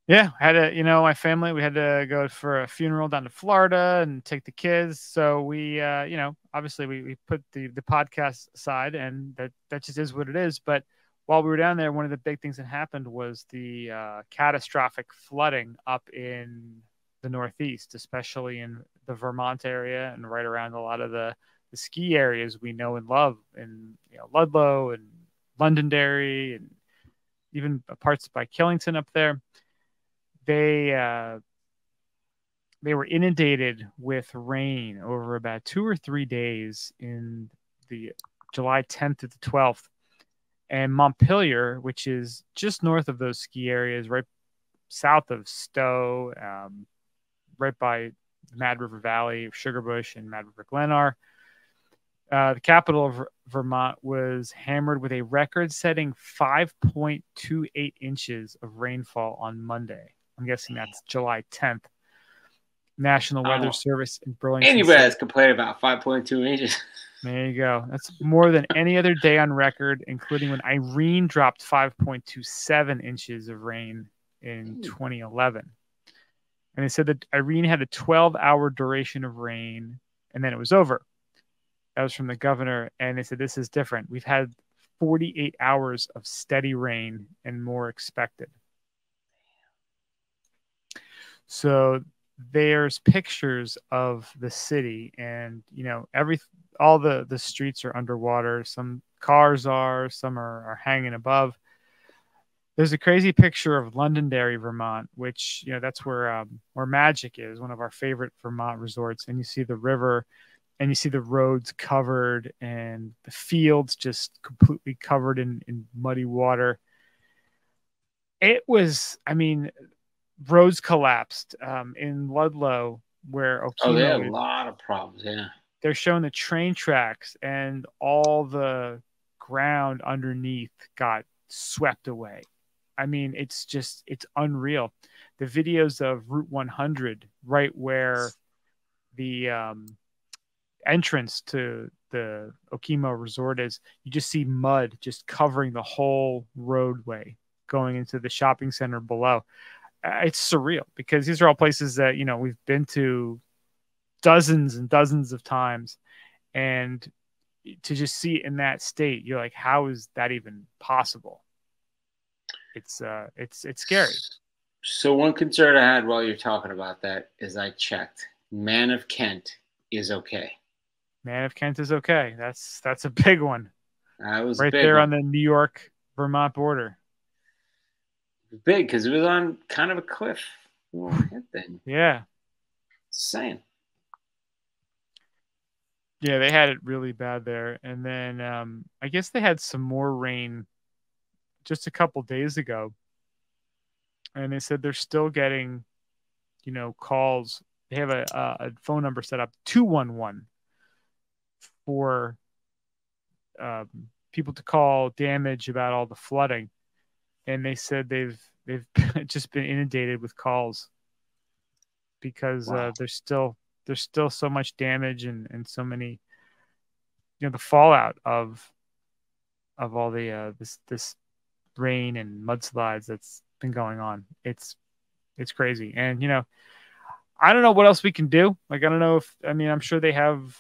Yeah, had to, my family, we had to go for a funeral down to Florida and take the kids. So we, obviously we put the podcast aside, and that just is what it is. But while we were down there, one of the big things that happened was the catastrophic flooding up in the Northeast, especially in the Vermont area and right around a lot of the ski areas we know and love, in Ludlow and Londonderry and even parts by Killington up there. They were inundated with rain over about 2 or 3 days in the July 10th to the 12th. And Montpelier, which is just north of those ski areas, right south of Stowe, right by the Mad River Valley, Sugarbush, and Mad River Glenar. The capital of Vermont was hammered with a record-setting 5.28 inches of rainfall on Monday. I'm guessing that's July 10th. National Weather Service in Burlington. Anybody has complained about 5.2 inches. There you go. That's more than any other day on record, including when Irene dropped 5.27 inches of rain in 2011. And they said that Irene had a 12-hour duration of rain, and then it was over. That was from the governor, and they said this is different. We've had 48 hours of steady rain and more expected. So there's pictures of the city, and all the streets are underwater. Some cars are, some are hanging above. There's a crazy picture of Londonderry, Vermont, which that's where Magic is, one of our favorite Vermont resorts. And you see the river, and you see the roads covered, and the fields just completely covered in muddy water. It was, roads collapsed in Ludlow, where Okemo they had a lot of problems. Yeah, they're showing the train tracks, and all the ground underneath got swept away. It's unreal. The videos of Route 100, right where the entrance to the Okemo Resort is, you just see mud just covering the whole roadway going into the shopping center below. It's surreal, because these are all places that we've been to dozens and dozens of times, and to just see it in that state, you're like, how is that even possible? It's scary. So one concern I had while you're talking about that is I checked. Man of Kent is okay. Man of Kent is okay. That's a big one. That was right big there one. on the New York Vermont border. Big, because it was on kind of a cliff. Thing. Yeah. Insane. Yeah, they had it really bad there. And then I guess they had some more rain just a couple days ago. And they said they're still getting, calls. They have a phone number set up, 211, for people to call damage about all the flooding. And they said they've just been inundated with calls because Wow. there's still so much damage and so many, the fallout of of all the this rain and mudslides that's been going on. It's crazy. And I don't know what else we can do. Like, I don't know if, I mean, I'm sure they have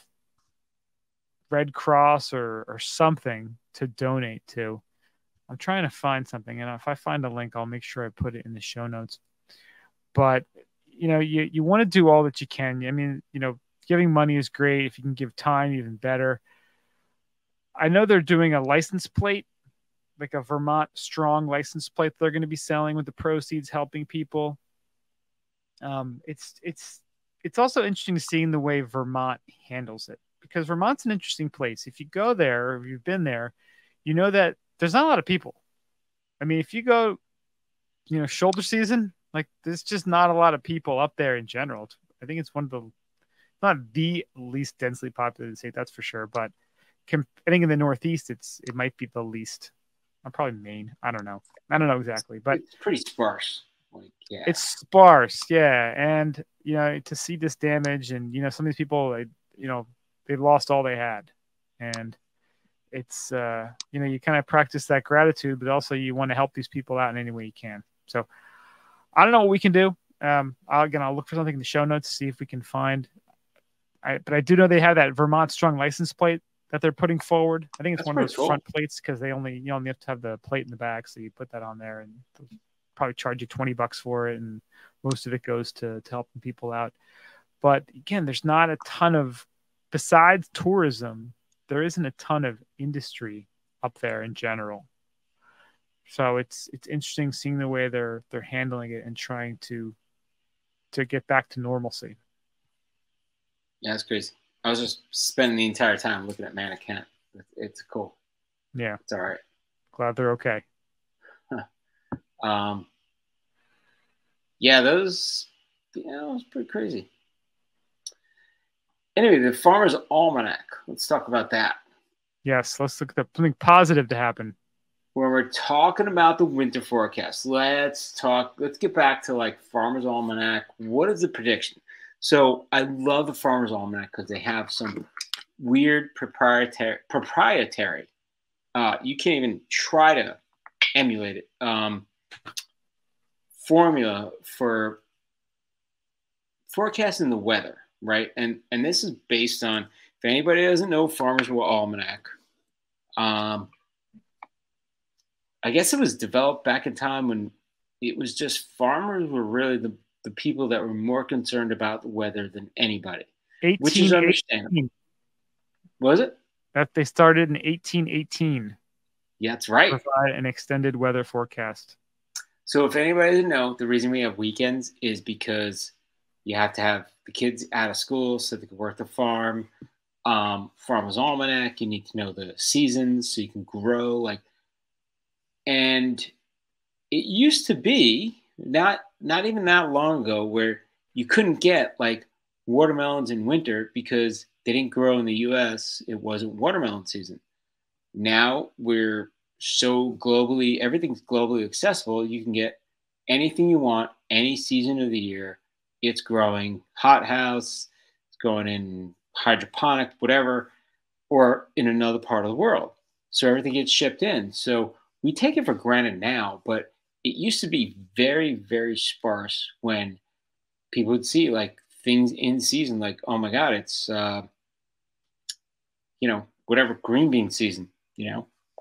Red Cross or something to donate to. I'm trying to find something, and if I find a link, I'll make sure I put it in the show notes. But you want to do all that you can. I mean, giving money is great. If you can give time, even better. I know they're doing a license plate, like a Vermont Strong license plate they're going to be selling with the proceeds, helping people. It's also interesting seeing the way Vermont handles it, because Vermont's an interesting place. If you go there, or if you've been there, you know that there's not a lot of people. I mean, if you go, shoulder season, like, there's just not a lot of people up there in general. I think it's one of the, not the least densely populated state, that's for sure. But I think in the Northeast, it might be the least. Probably Maine. I don't know exactly, but it's pretty sparse. Like, yeah, it's sparse. Yeah. And, to see this damage, and, some of these people, they lost all they had. And it's, you kind of practice that gratitude, but also you want to help these people out in any way you can. So I don't know what we can do. I'll look for something in the show notes to see if we can find. But I do know they have that Vermont Strong license plate that they're putting forward. I think it's one of those front plates, because they only, you have to have the plate in the back. So you put that on there, and they'll probably charge you $20 for it. And most of it goes to helping people out. But again, there's not a ton of, besides tourism, there isn't a ton of industry up there in general. So it's interesting seeing the way they're handling it and trying to get back to normalcy. Yeah, it's crazy. I was just spending the entire time looking at Mannequin. It's cool. Yeah, it's all right. Glad they're okay. Yeah, those, it was pretty crazy. Anyway, the Farmer's Almanac. Let's talk about that. Yes, let's look at something positive to happen. When we're talking about the winter forecast, let's get back to like Farmer's Almanac. What is the prediction? So I love the Farmer's Almanac because they have some weird proprietary. You can't even try to emulate it. Formula for forecasting the weather, right? And this is based on, if anybody doesn't know Farmer's Almanac, I guess it was developed back in time when it was just farmers were really the people that were more concerned about the weather than anybody, which is understandable. Was it? That they started in 1818. Yeah, that's right. Provide an extended weather forecast. So if anybody doesn't know, the reason we have weekends is because you have to have the kids out of school so they can work the farm. Farmer's Almanac, you need to know the seasons so you can grow. And it used to be not even that long ago where you couldn't get like watermelons in winter because they didn't grow in the US. It wasn't watermelon season. Now we're so everything's globally accessible. You can get anything you want, any season of the year. It's growing hothouse, it's growing in hydroponic, whatever, or in another part of the world. So everything gets shipped in. So we take it for granted now, but it used to be very, very sparse when people would see like things in season, like, oh my God, it's, whatever, green bean season,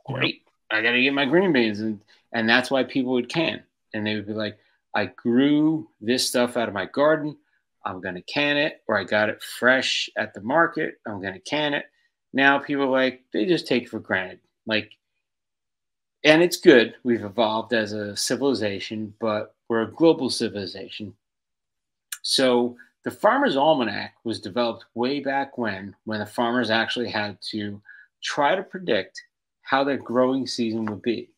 great. I got to get my green beans. And that's why people would can. And they would be like, I grew this stuff out of my garden. I'm going to can it, or I got it fresh at the market. I'm going to can it. Now people they just take it for granted. And it's good. We've evolved as a civilization, but we're a global civilization. So the Farmer's Almanac was developed way back when the farmers actually had to try to predict how their growing season would be.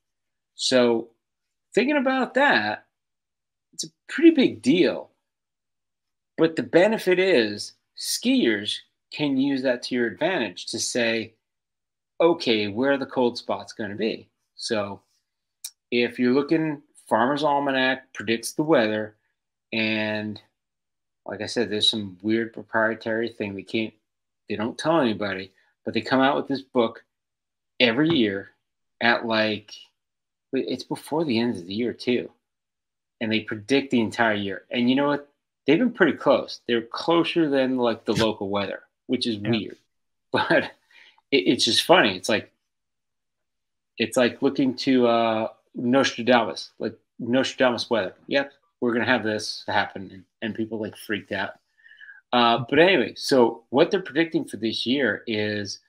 So thinking about that, it's a pretty big deal. But the benefit is skiers can use that to your advantage to say, okay, where are the cold spots going to be? So if you're looking, Farmer's Almanac predicts the weather. And like I said, there's some weird proprietary thing they don't tell anybody, but they come out with this book every year. at like, it's before the end of the year too. And they predict the entire year. And you know what? They've been pretty close. They're closer than like the local weather, which is weird. But it's just funny. It's like looking to Nostradamus, like Nostradamus weather. Yep, we're gonna have this happen, and people like freaked out. But anyway, so what they're predicting for this year is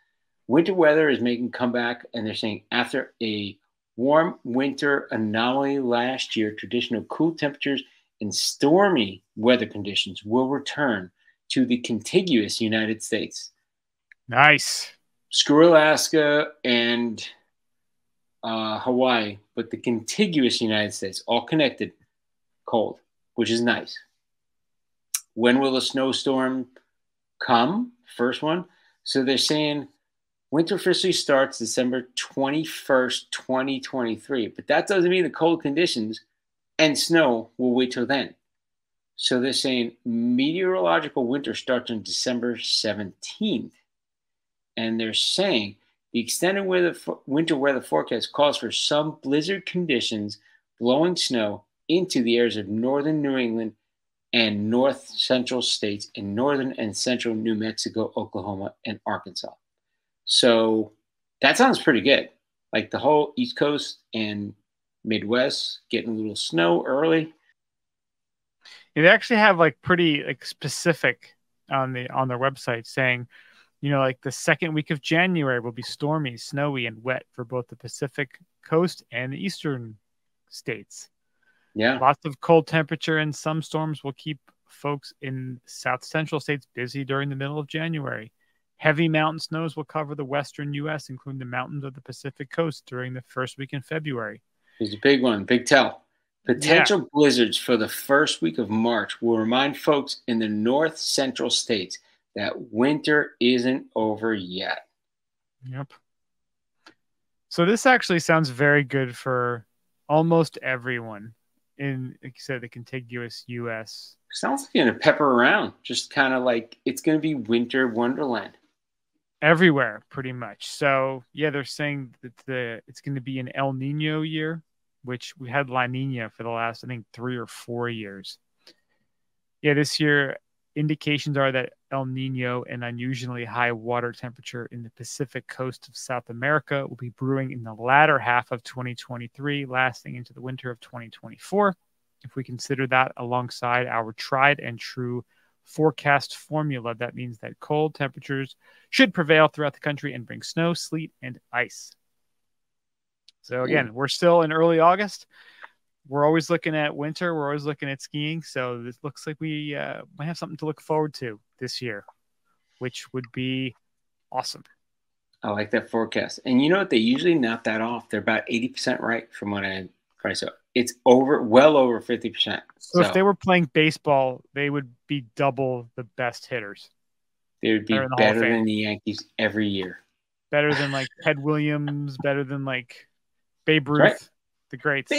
winter weather is making a comeback, and they're saying after a warm winter anomaly last year, traditional cool temperatures and stormy weather conditions will return to the contiguous United States. Nice. Screw Alaska and Hawaii, but the contiguous United States, all connected, cold, which is nice. When will the snowstorm come? First one. So they're saying winter officially starts December 21st, 2023, but that doesn't mean the cold conditions and snow will wait till then. So they're saying meteorological winter starts on December 17th. And they're saying the extended winter weather forecast calls for some blizzard conditions, blowing snow into the areas of northern New England and north central states in northern and central New Mexico, Oklahoma, and Arkansas. So that sounds pretty good. Like the whole East Coast and Midwest getting a little snow early. They actually have like pretty like specific on their website saying, like the second week of January will be stormy, snowy, and wet for both the Pacific coast and the eastern states. Yeah. Lots of cold temperature and some storms will keep folks in south central states busy during the middle of January. Heavy mountain snows will cover the western U.S., including the mountains of the Pacific coast during the first week in February. Here's a big one, big tell. Potential blizzards for the first week of March will remind folks in the north central states that winter isn't over yet. Yep. So this actually sounds very good for almost everyone in, like you said, the contiguous U.S. Sounds like you're going to pepper around. Just kind of like it's going to be winter wonderland. Everywhere, pretty much. So, yeah, they're saying that it's going to be an El Nino year, which we had La Nina for the last, I think, 3 or 4 years. Yeah, this year, indications are that El Nino, an unusually high water temperature in the Pacific coast of South America, will be brewing in the latter half of 2023, lasting into the winter of 2024. If we consider that alongside our tried and true forecast formula, that means that cold temperatures should prevail throughout the country and bring snow, sleet, and ice. So again, we're still in early August. We're always looking at winter. We're always looking at skiing. So this looks like we might have something to look forward to this year, which would be awesome. I like that forecast. And you know what? They usually not that off. They're about 80% right from what I saw. It's well over 50%. So if they were playing baseball, they would be double the best hitters. They would be better than the Yankees every year. Better than like Ted Williams, better than like Babe Ruth, right. The greats.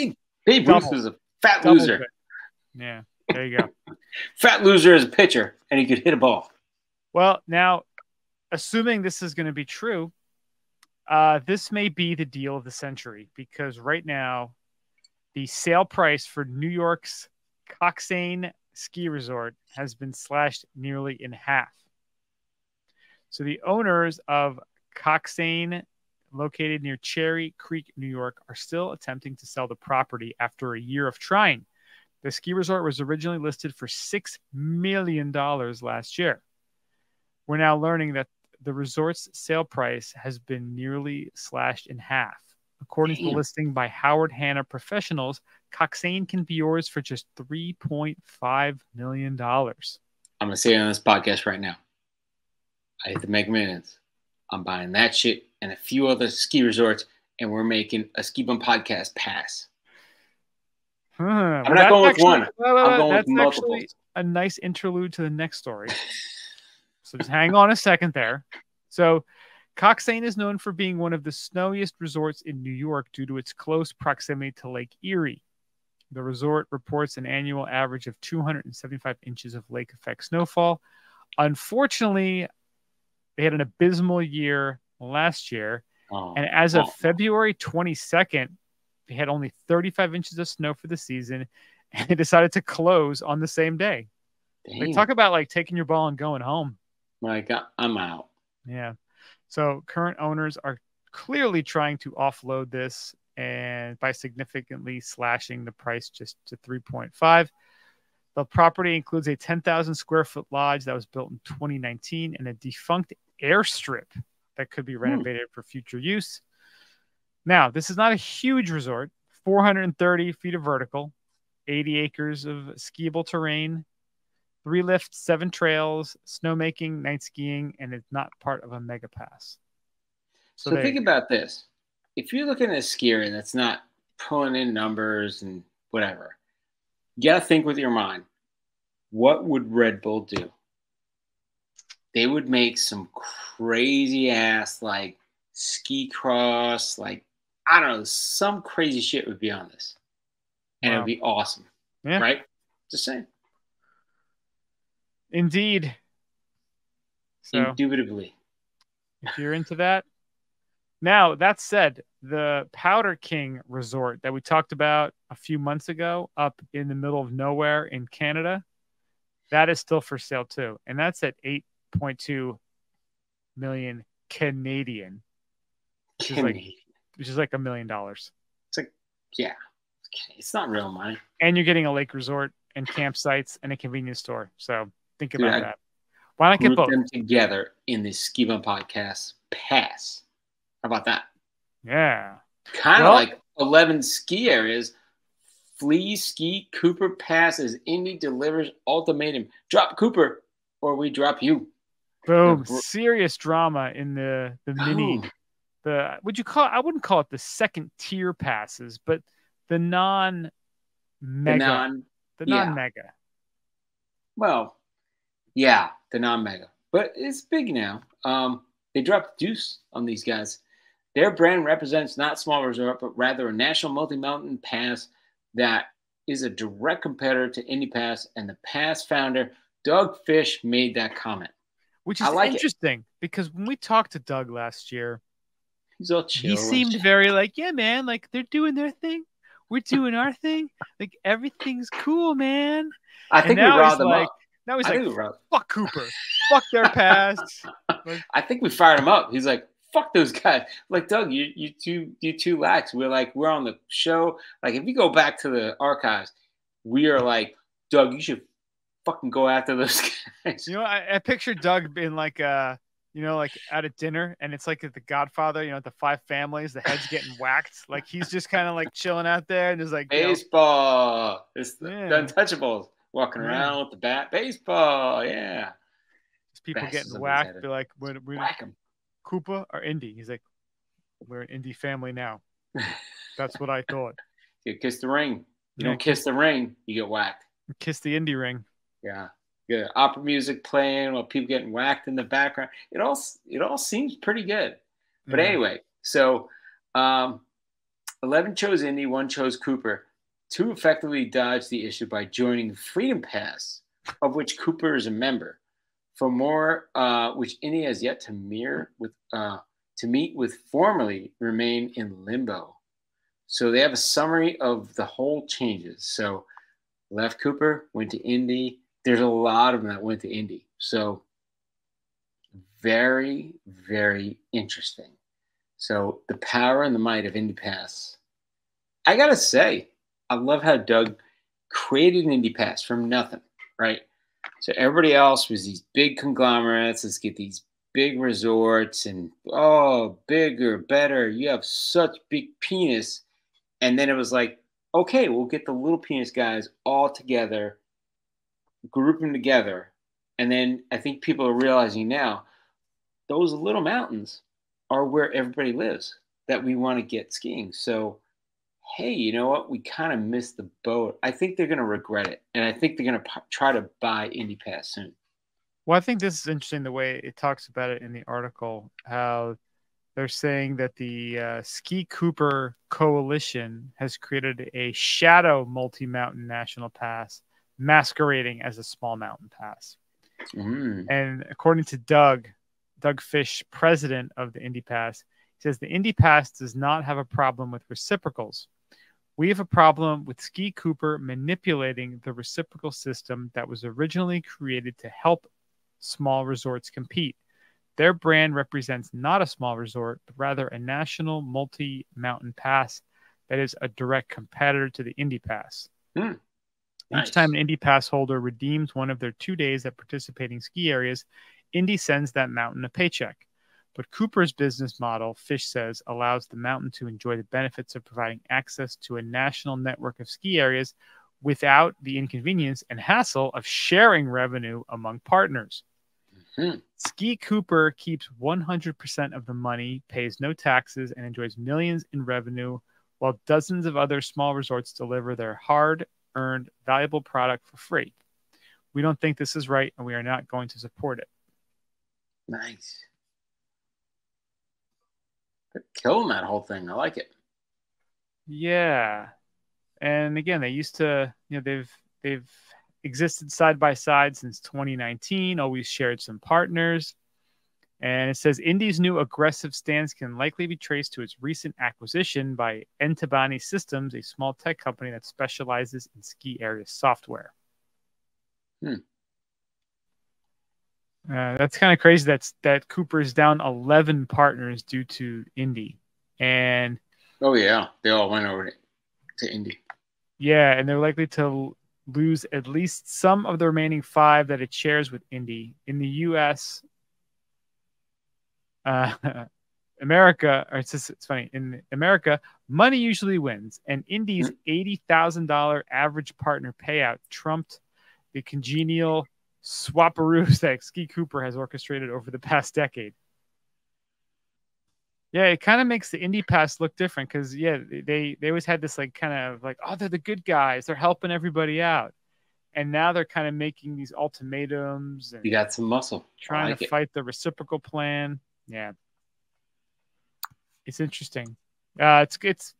Babe Ruth was a fat loser. Good. Yeah, there you go. Fat loser as a pitcher, and he could hit a ball. Well, now, assuming this is going to be true, this may be the deal of the century because right now, the sale price for New York's Coxsane Ski Resort has been slashed nearly in half. So the owners of Coxsane, located near Cherry Creek, New York, are still attempting to sell the property after a year of trying. The ski resort was originally listed for $6 million last year. We're now learning that the resort's sale price has been nearly slashed in half. According to the listing by Howard Hanna Professionals, Coxsane can be yours for just $3.5 million. I'm going to say it on this podcast right now. I hit the Mega Millions. I'm buying that shit and a few other ski resorts, and we're making a Ski Bum podcast pass. I'm not going with one. I'm going with multiple. Actually a nice interlude to the next story. So just hang on a second there. So Coxsane is known for being one of the snowiest resorts in New York due to its close proximity to Lake Erie. The resort reports an annual average of 275 inches of lake effect snowfall. Unfortunately, they had an abysmal year last year, Oh, And as of February 22nd, they had only 35 inches of snow for the season, and they decided to close on the same day. Like, talk about like taking your ball and going home. Like, I'm out. Yeah. So current owners are clearly trying to offload this, and by significantly slashing the price just to 3.5. The property includes a 10,000 square foot lodge that was built in 2019 and a defunct airstrip that could be renovated for future use. Now, this is not a huge resort, 430 feet of vertical, 80 acres of skiable terrain, 3 lifts, 7 trails, snowmaking, night skiing, and it's not part of a mega pass. So think about this. If you're looking at a ski area that's not pulling in numbers and whatever, you got to think with your mind, what would Red Bull do? They would make some crazy ass, like, ski cross, like, I don't know, some crazy shit would be on this. And it would be awesome. Yeah. Right? Just saying. Indeed. So, indubitably. If you're into that. Now, that said, the Powder King Resort that we talked about a few months ago up in the middle of nowhere in Canada, that is still for sale too. And that's at 8.2 million Canadian, which is like $1 million. It's like, yeah, it's not real money. And you're getting a lake resort and campsites and a convenience store. So think about that. Why not get both? Them together in the Ski Bum Podcast Pass. How about that? Yeah. Kind of like 11 ski areas. Flea Ski Cooper passes. Indy delivers ultimatum. Drop Cooper or we drop you. Boom. Serious drama in the mini. Would you call it? I wouldn't call it the second tier passes, but the non-mega. The non-mega. Well, yeah, the non-mega. But it's big now. They dropped deuce on these guys. Their brand represents not small resort, but rather a national multi-mountain pass that is a direct competitor to Indy Pass, and the pass founder, Doug Fish, made that comment. Which is interesting, because when we talked to Doug last year, he's all chill. He seemed very like, yeah, man, like they're doing their thing. We're doing our thing. Like everything's cool, man. I think we riled them up. Now he's like, fuck Cooper. Fuck their pass. Like, I think we fired him up. He's like, fuck those guys. Like, Doug, you too lax. We're on the show. Like, if you go back to the archives, we are like, Doug, you should fucking go after those guys. You know, I picture Doug being like, like at a dinner, and it's like the Godfather, the 5 families, the head's getting whacked. Like, he's just kind of like chilling out there and just like baseball. It's the Untouchables walking around with the bat. Baseball, yeah. Just people getting whacked. Be like, whack him. Koopa or Indy? He's like, we're an Indy family now. That's what I thought. You kiss the ring. You don't kiss the ring, you get whacked. Kiss the Indy ring. Yeah. Good opera music playing while people getting whacked in the background. It all seems pretty good. But anyway, so 11 chose Indy, 1 chose Cooper. 2 effectively dodged the issue by joining the Freedom Pass, of which Cooper is a member. For more, which Indy has yet to meet with, formally remain in limbo. So they have a summary of the whole changes. So left Cooper, went to Indy. There's a lot of them that went to Indy. So very, very interesting. So the power and the might of Indy Pass. I got to say, I love how Doug created an Indy Pass from nothing, right? So everybody else was these big conglomerates. Let's get these big resorts and, bigger, better. You have such big penis. And then it was like, okay, we'll get the little penis guys all together, group them together. And then I think people are realizing now, those little mountains are where everybody lives that we want to get skiing. So, hey, you know what? We kind of missed the boat. I think they're going to regret it. And I think they're going to try to buy Indy Pass soon. Well, I think this is interesting the way it talks about it in the article, how they're saying that the Ski Cooper Coalition has created a shadow multi-mountain national pass masquerading as a small mountain pass. And according to Doug Fish, president of the Indy Pass, says the Indy Pass does not have a problem with reciprocals. We have a problem with Ski Cooper manipulating the reciprocal system that was originally created to help small resorts compete. Their brand represents not a small resort, but rather a national multi-mountain pass that is a direct competitor to the Indy Pass. Nice. Each time an Indy Pass holder redeems one of their 2 days at participating ski areas, Indy sends that mountain a paycheck. But Cooper's business model, Fish says, allows the mountain to enjoy the benefits of providing access to a national network of ski areas without the inconvenience and hassle of sharing revenue among partners. Mm-hmm. Ski Cooper keeps 100% of the money, pays no taxes, and enjoys millions in revenue, while dozens of other small resorts deliver their hard-earned, valuable product for free. We don't think this is right, and we are not going to support it. Nice. They're killing that whole thing. I like it. Yeah. And again, they used to, they've existed side by side since 2019, always shared some partners. And it says Indy's new aggressive stance can likely be traced to its recent acquisition by Entabani Systems, a small tech company that specializes in ski area software. That's kind of crazy. That Cooper is down 11 partners due to Indy, and they all went over to Indy. Yeah, and they're likely to lose at least some of the remaining 5 that it shares with Indy. In the U.S., America, or it's funny. In America, money usually wins, and Indy's $80,000 average partner payout trumped the congenial swapperoos that Ski Cooper has orchestrated over the past decade. Yeah, it kind of makes the Indy Pass look different because, they always had this like kind of like, oh, they're the good guys. They're helping everybody out. And now they're kind of making these ultimatums. And you got some muscle. Trying to fight the reciprocal plan. Yeah. It's interesting. It's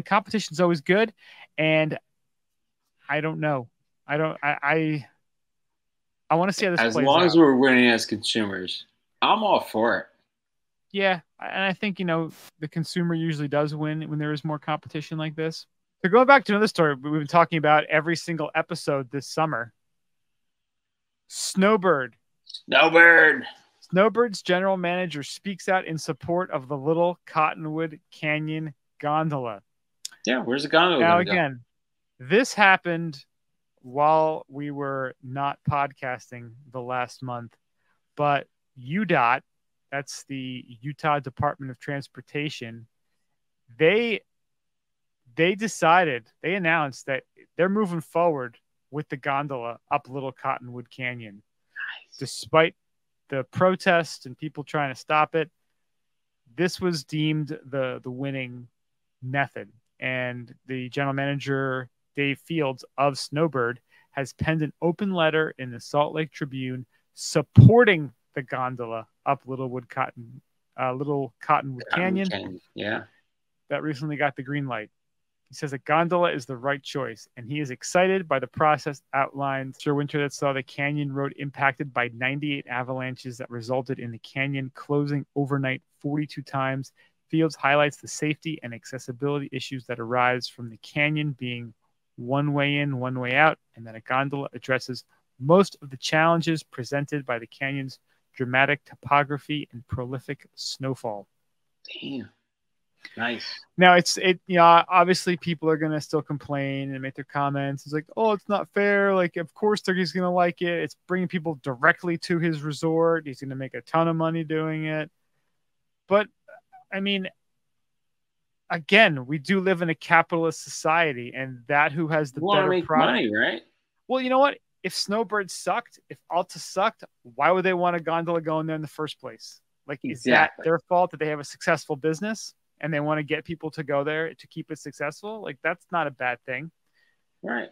competition's always good. And I don't know. I want to see how this plays out. As long as we're winning as consumers, I'm all for it. Yeah, and I think, the consumer usually does win when there is more competition like this. So going back to another story we've been talking about every single episode this summer. Snowbird. Snowbird's general manager speaks out in support of the Little Cottonwood Canyon gondola. Yeah, where's the gondola? Now, again, this happened while we were not podcasting the last month, but UDOT, that's the Utah Department of Transportation, they announced that they're moving forward with the gondola up Little Cottonwood Canyon. Nice. Despite the protests and people trying to stop it, this was deemed the winning method. And the general manager, Dave Fields of Snowbird, has penned an open letter in the Salt Lake Tribune supporting the gondola up Little Cottonwood Canyon. Yeah. That recently got the green light. He says a gondola is the right choice, and he is excited by the process outlined through winter that saw the canyon road impacted by 98 avalanches that resulted in the canyon closing overnight 42 times. Fields highlights the safety and accessibility issues that arise from the canyon being one way in, one way out, and that a gondola addresses most of the challenges presented by the canyon's dramatic topography and prolific snowfall. Damn. Nice. Now obviously people are going to still complain and make their comments. It's like, oh, it's not fair. Like, of course he's going to like it. It's bringing people directly to his resort. He's going to make a ton of money doing it. But I mean, again, we do live in a capitalist society, and that who has the better make product, money, right? Well, you know what? If Snowbird sucked, if Alta sucked, why would they want a gondola going there in the first place? Like, Is that their fault that they have a successful business and they want to get people to go there to keep it successful? Like, that's not a bad thing. Right.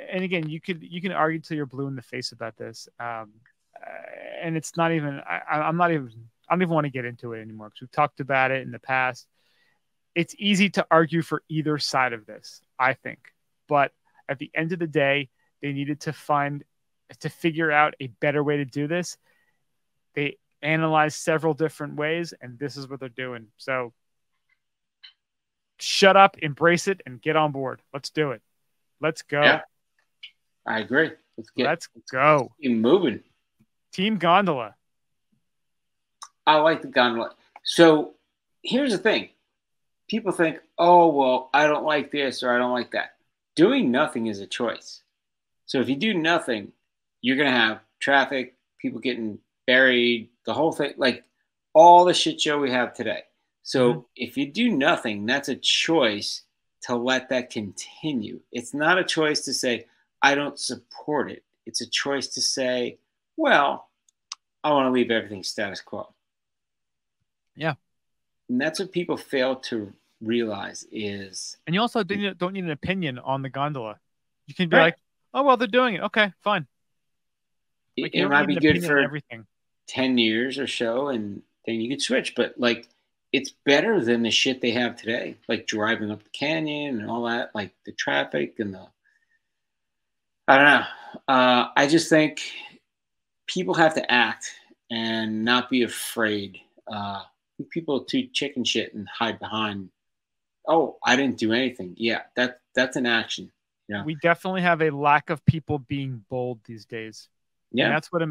And again, you can argue till you're blue in the face about this. And it's not even, I don't even want to get into it anymore because we've talked about it in the past. It's easy to argue for either side of this, I think. But at the end of the day, they needed to figure out a better way to do this. analyzed several different ways, and this is what they're doing. So shut up, embrace it, and get on board. Let's do it. Let's go. Yeah, I agree. Let's go. Keep moving. Team Gondola. I like the gondola. So here's the thing. People think, oh, well, I don't like this or I don't like that. Doing nothing is a choice. So if you do nothing, you're going to have traffic, people getting buried, the whole thing, like all the shit show we have today. So if you do nothing, that's a choice to let that continue. It's not a choice to say, I don't support it. It's a choice to say, well, I want to leave everything status quo. Yeah. And that's what people fail to realize is. And you also don't need an opinion on the gondola. You can be like, oh, well, they're doing it. Okay, fine. Like, it might be good for everything. 10 years or so, and then you could switch. But, like, it's better than the shit they have today, like driving up the canyon and all that, like the traffic and the. I don't know. I just think people have to act and not be afraid. People too chicken shit and hide behind. Oh, I didn't do anything. Yeah, that's an action. You know? We definitely have a lack of people being bold these days. Yeah, and that's what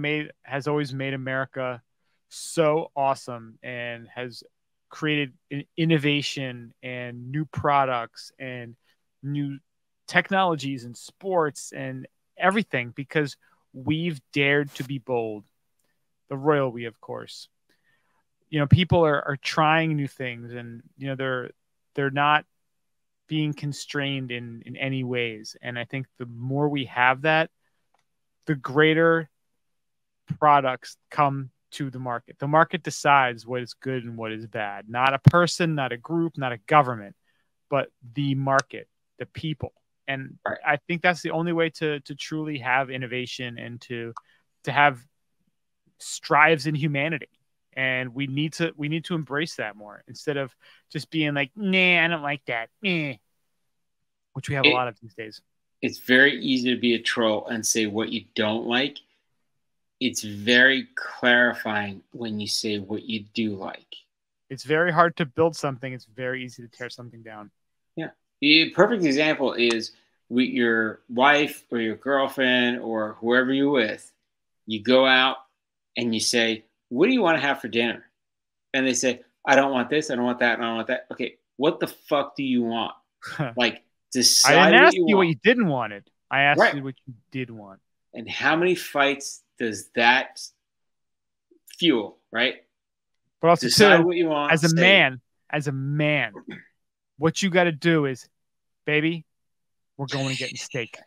has always made America so awesome and has created an innovation and new products and new technologies and sports and everything because we've dared to be bold. The royal we, of course. You know, people are trying new things, and you know they're not being constrained in any ways. And I think the more we have that, the greater products come to the market. The market decides what is good and what is bad. Not a person, not a group, not a government, but the market, the people. And I think that's the only way to truly have innovation and to have strives in humanity. And we need to embrace that more instead of just being like, nah, I don't like that. Which we have a lot of these days. It's very easy to be a troll and say what you don't like. It's very clarifying when you say what you do like. It's very hard to build something. It's very easy to tear something down. Yeah. The perfect example is with your wife or your girlfriend or whoever you're with. You go out and you say, what do you want to have for dinner? And they say, I don't want this, I don't want that, and I don't want that. Okay, what the fuck do you want? Like, decide. I didn't ask you what you didn't want it. I asked you what you did want. And how many fights does that fuel, right? But also, decide what you want. As a man, what you got to do is, baby, we're going to get steak.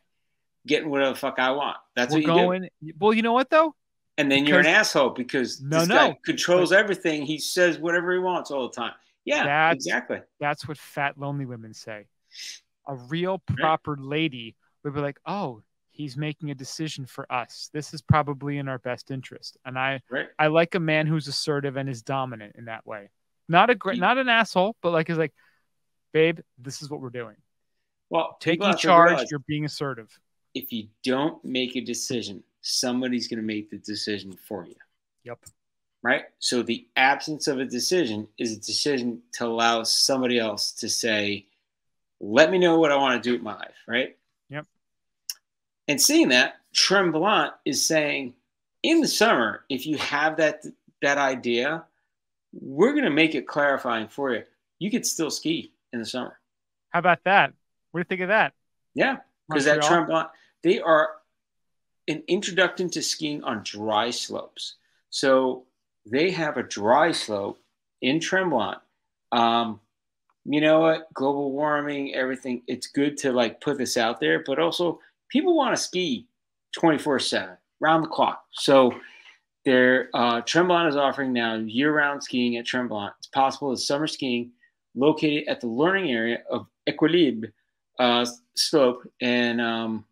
Getting whatever the fuck I want. That's we're what you do. Well, you know what though? And then you're an asshole because this guy controls everything. He says whatever he wants all the time. Yeah, exactly. That's what fat, lonely women say. A real proper lady would be like, oh, he's making a decision for us. This is probably in our best interest. And I like a man who's assertive and is dominant in that way. Not an asshole, but like is like, babe, this is what we're doing. Well, taking charge, you're being assertive. If you don't make a decision, somebody's going to make the decision for you. Yep. Right? So the absence of a decision is a decision to allow somebody else to say, let me know what I want to do with my life, right? Yep. And seeing that, Tremblant is saying, in the summer, if you have that idea, we're going to make it clarifying for you. You could still ski in the summer. How about that? What do you think of that? Yeah, because that Tremblant, they are an introduction to skiing on dry slopes. So they have a dry slope in Tremblant. You know what? Global warming, everything. It's good to like put this out there, but also people want to ski 24/7, round the clock. So their Tremblant is offering now year-round skiing at Tremblant. It's possible as summer skiing located at the learning area of Equilibre slope, and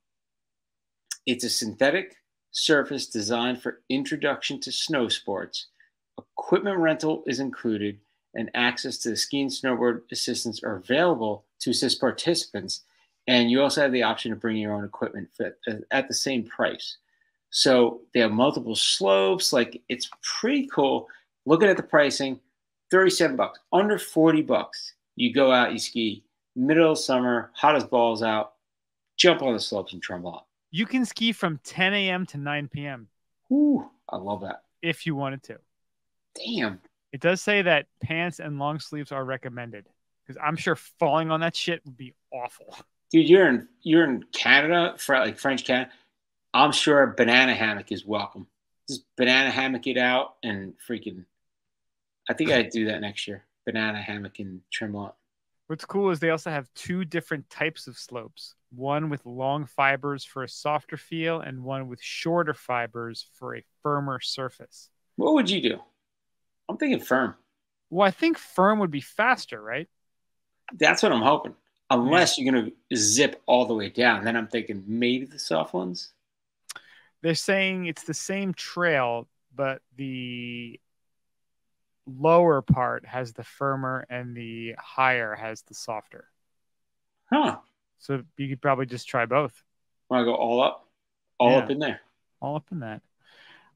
it's a synthetic surface designed for introduction to snow sports. Equipment rental is included, and access to the ski and snowboard assistance are available to assist participants. And you also have the option to bring your own equipment at the same price. So they have multiple slopes. Like it's pretty cool. Looking at the pricing, $37, under $40. You go out, you ski, middle of summer, hot as balls out, jump on the slopes in Tremblant. You can ski from 10 a.m. to 9 p.m. Ooh, I love that. if you wanted to. Damn. It does say that pants and long sleeves are recommended because I'm sure falling on that shit would be awful. Dude, you're in Canada, like French Canada. I'm sure a banana hammock is welcome. Just banana hammock it out and freaking. I think I'd do that next year. Banana hammock in Tremblant. What's cool is they also have two different types of slopes. One with long fibers for a softer feel and one with shorter fibers for a firmer surface. What would you do? I'm thinking firm. Well, I think firm would be faster, right? That's what I'm hoping. Unless you're going to zip all the way down. Then I'm thinking maybe the soft ones. They're saying it's the same trail, but the lower part has the firmer and the higher has the softer. Huh. So you could probably just try both. Want to go all up? All up in there. All up in that.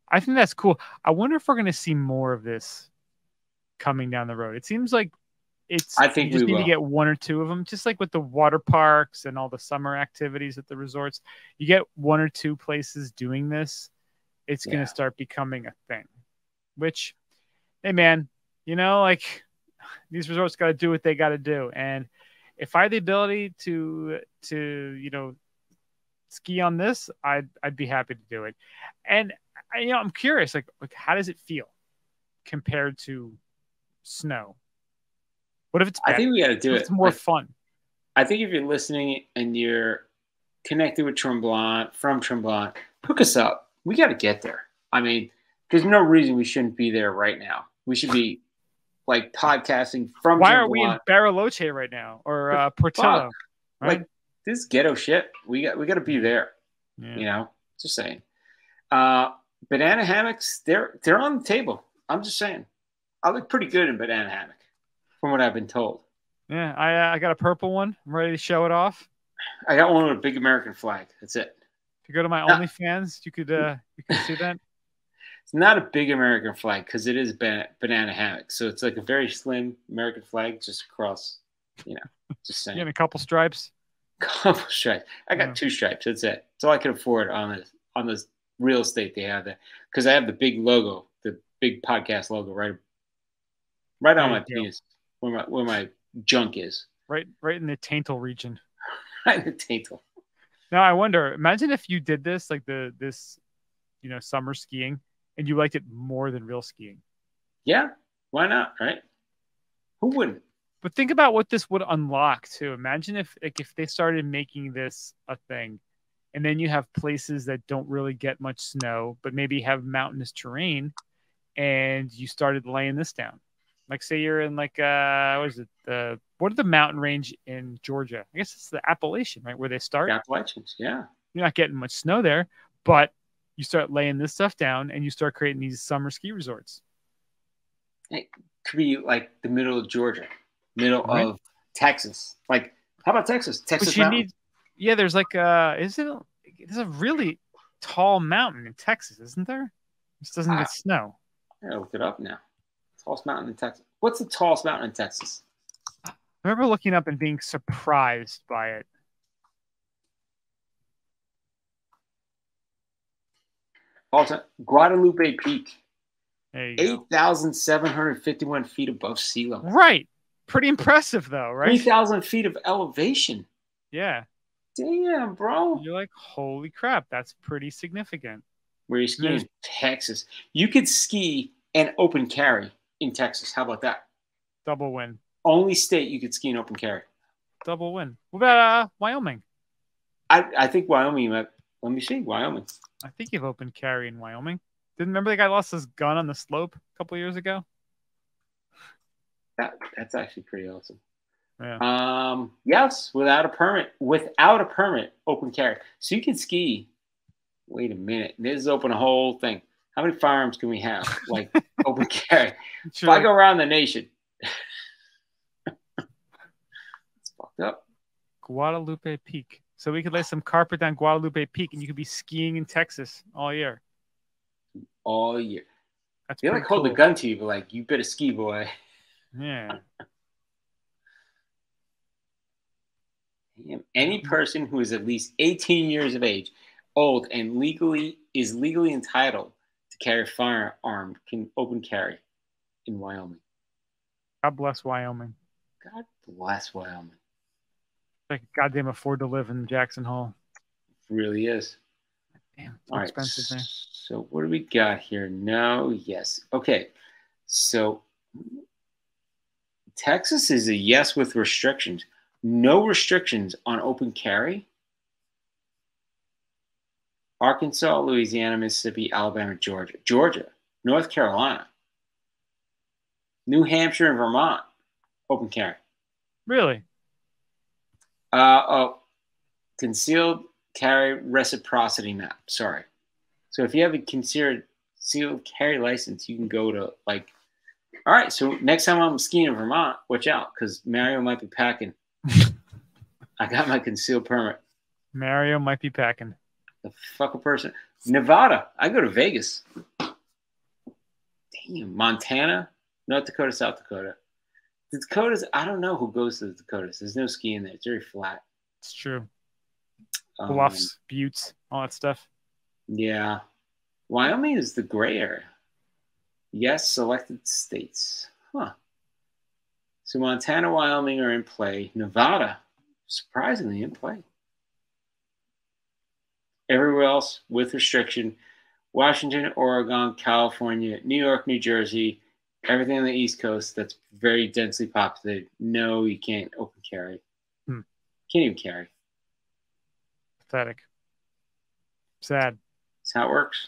I think that's cool. I wonder if we're going to see more of this coming down the road. It seems like I think you just we need will. to get one or two of them, just like with the water parks and all the summer activities at the resorts. You get one or two places doing this, it's going to start becoming a thing. Which, hey man, like these resorts got to do what they got to do. And if I had the ability to ski on this, I'd be happy to do it. And I'm curious, like how does it feel compared to snow? What if it's better? I think we got to do it. It's more fun. I think if you're listening and you're connected with Tremblant, from Tremblant, hook us up. We got to get there. I mean, there's no reason we shouldn't be there right now. We should be like podcasting from Why Tremblant. are we in Bariloche right now or Portillo? Right? Like this ghetto shit. We got to be there. Yeah. Just saying. Banana hammocks, they're on the table. I'm just saying. I look pretty good in banana hammock, from what I've been told. Yeah, I got a purple one. I'm ready to show it off. I got one with a big American flag. That's it. If you go to my OnlyFans, you could see that. It's not a big American flag because it is banana hammock. So it's like a very slim American flag just across, just saying. Yeah, and a couple stripes. Couple stripes. I got 2 stripes. That's it. That's all I can afford on this real estate they have there. Because I have the big logo, the big podcast logo right on my penis, where my junk is. Right in the taintal region. Right in the taintal. Now I wonder, imagine if you did this, like this summer skiing, and you liked it more than real skiing. Yeah, why not, right? Who wouldn't? But think about what this would unlock too. Imagine if they started making this a thing, and then you have places that don't really get much snow, but maybe have mountainous terrain, and you started laying this down. Like say you're in like what is it? What are the mountain range in Georgia? I guess it's the Appalachian, right? Where they start. The Appalachians, yeah. You're not getting much snow there, but you start laying this stuff down and you start creating these summer ski resorts. It could be like the middle of Georgia, middle of Texas. Like, how about Texas? Texas mountain. There's like there's a really tall mountain in Texas, isn't there? It just doesn't get snow. I gotta look it up now. Tallest mountain in Texas. What's the tallest mountain in Texas? I remember looking up and being surprised by it. Also, Guadalupe Peak. There you go. 8,751 feet above sea level. Right. Pretty impressive, though, right? 3,000 feet of elevation. Yeah. Damn, bro. You're like, holy crap, that's pretty significant. Where you ski in Texas. You could ski and open carry in Texas. How about that? Double win. Only state you could ski and open carry. Double win. What about Wyoming? I think Wyoming. Let me see. Wyoming. I think you've opened carry in Wyoming. Didn't remember the guy lost his gun on the slope a couple of years ago? That's actually pretty awesome. Yeah. Yes, without a permit, open carry. So you can ski. Wait a minute. This is open a whole thing. How many firearms can we have? Like open carry. Sure. If I go around the nation. It's fucked up. Guadalupe Peak. So we could lay some carpet down Guadalupe Peak, and you could be skiing in Texas all year. All year. That's They pretty like hold cool. a gun to you, but like you better ski, boy. Yeah. Any person who is at least 18 years of age, old, and legally entitled to carry a firearm can open carry in Wyoming. God bless Wyoming. God bless Wyoming. Like goddamn afford to live in Jackson Hole. It really is. Damn, it's All right. expensive there. So what do we got here? No, yes. Okay. So Texas is a yes with restrictions. No restrictions on open carry. Arkansas, Louisiana, Mississippi, Alabama, Georgia, North Carolina, New Hampshire, and Vermont, open carry. Really? Concealed carry reciprocity map. Sorry. So if you have a concealed carry license, you can go to like. All right. So next time I'm skiing in Vermont, watch out because Mario might be packing. I got my concealed permit. Mario might be packing. The fuck a person. Nevada. I go to Vegas. Damn. Montana, North Dakota, South Dakota. The Dakotas, I don't know who goes to the Dakotas. There's no skiing there. It's very flat. It's true. Bluffs, buttes, all that stuff. Yeah. Wyoming is the gray area. Yes, selected states. Huh. So Montana, Wyoming are in play. Nevada, surprisingly, in play. Everywhere else with restriction. Washington, Oregon, California, New York, New Jersey, everything on the East Coast that's very densely populated. No, you can't open carry. Can't even carry. Pathetic. Sad. That's how it works.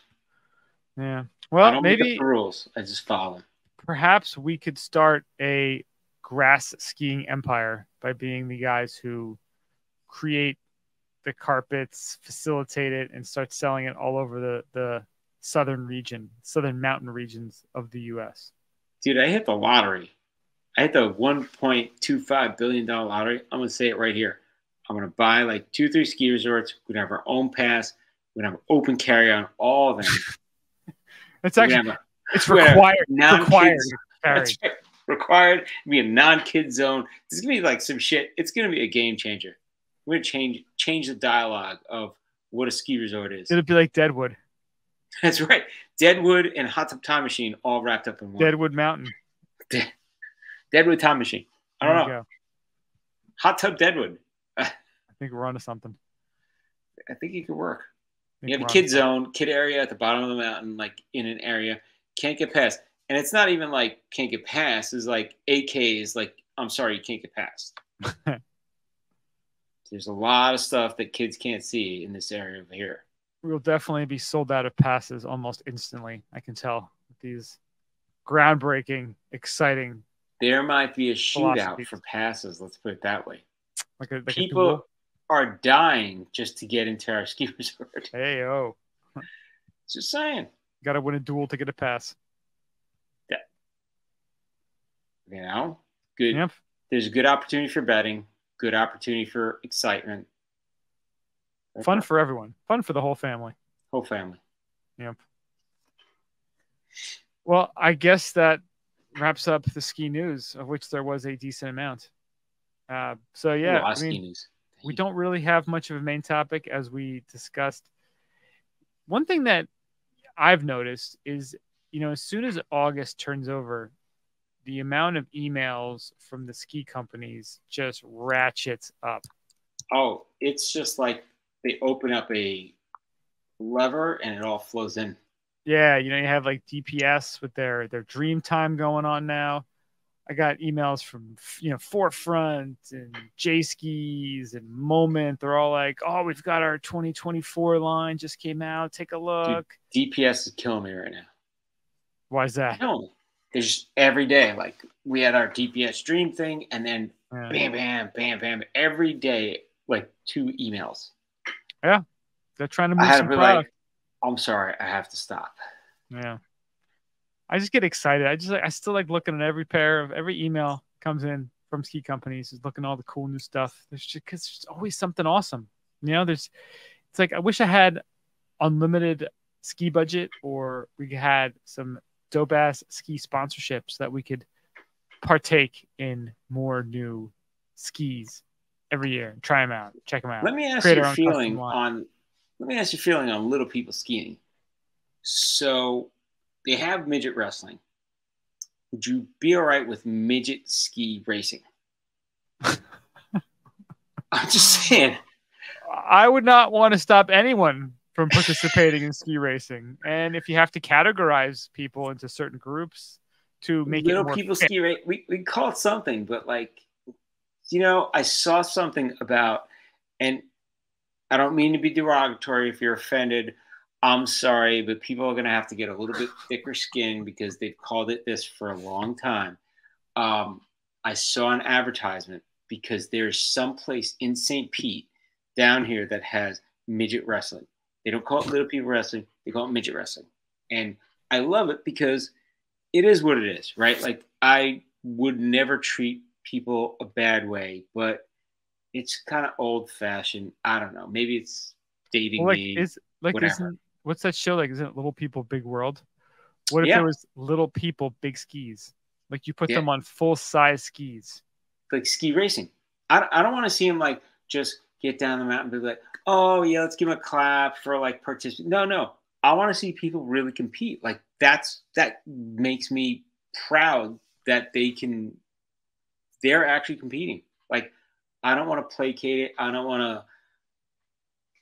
Yeah. I Well, don't make maybe up the rules. I just follow them. perhaps we could start a grass skiing empire by being the guys who create the carpets, facilitate it, and start selling it all over the southern mountain regions of the U.S. Dude, I hit the lottery. I hit the $1.25 billion lottery. I'm going to say it right here. I'm going to buy like 2-3 ski resorts. We're going to have our own pass. We're going to have open carry on all of them. It's actually it's required. Required. That's right. Required to be a non-kid zone. This is going to be like some shit. It's going to be a game changer. We're going to change the dialogue of what a ski resort is. It'll be like Deadwood. That's right. Deadwood and Hot Tub Time Machine all wrapped up in one. Deadwood Mountain. Deadwood Time Machine. I don't know. Go. Hot Tub Deadwood. I think we're onto something. I think it could work. You have a kid zone, kid area at the bottom of the mountain, like in an area. Can't get past. And it's not even like can't get past. It's like AK is like, I'm sorry, you can't get past. There's a lot of stuff that kids can't see in this area over here. We'll definitely be sold out of passes almost instantly. I can tell with these groundbreaking, exciting. There might be a shootout for passes. Let's put it that way. People are dying just to get into our ski resort. Hey, oh. Just saying. Got to win a duel to get a pass. Yeah. You know, good. Yep. There's a good opportunity for betting. Good opportunity for excitement. Fun for everyone. Fun for the whole family. Whole family. Yep. Well, I guess that wraps up the ski news, of which there was a decent amount. So yeah, I mean, we don't really have much of a main topic as we discussed. One thing that I've noticed is, you know, as soon as August turns over, the amount of emails from the ski companies just ratchets up. Oh, it's just like they open up a lever and it all flows in. Yeah, you know, you have like DPS with their Dream Time going on now. I got emails from, you know, Forefront and J Skis and Moment. They're all like, "Oh, we've got our 2024 line just came out. Take a look." Dude, DPS is killing me right now. Why is that? No, there's every day. Like we had our DPS Dream thing, and then bam, bam, bam, bam, every day, like 2 emails. Yeah, they're trying to move some product. I'm sorry, I have to stop. Yeah. I just get excited. I still like looking at every email comes in from ski companies, just looking at all the cool new stuff. There's just, 'cause there's always something awesome. You know, it's like I wish I had unlimited ski budget, or we had some dope ass ski sponsorships that we could partake in more new skis every year. Try them out, check them out. Let me ask Create your our own custom feeling line. on. Let me ask your feeling on little people skiing. So they have midget wrestling. Would you be all right with midget ski racing? I'm just saying. I would not want to stop anyone from participating in ski racing. And if you have to categorize people into certain groups to make Little it more people fit, ski race. We call it something, but like, I saw something about, and I don't mean to be derogatory if you're offended. I'm sorry, but people are going to have to get a little bit thicker skin because they've called it this for a long time. I saw an advertisement because there's some place in St. Pete down here that has midget wrestling. They don't call it little people wrestling. They call it midget wrestling. And I love it because it is what it is, right? Like, I would never treat people a bad way, but it's kind of old fashioned. I don't know. Maybe it's dating me. Whatever. What's that show like? Isn't it Little People Big World? What if Yeah. there was Little People Big Skis? Like you put Yeah. them on full size skis. Like ski racing. I don't want to see them like just get down the mountain and be like, oh yeah, let's give them a clap for like participation. No. I want to see people really compete. Like that makes me proud that they're actually competing. Like, I don't want to placate it. I don't want to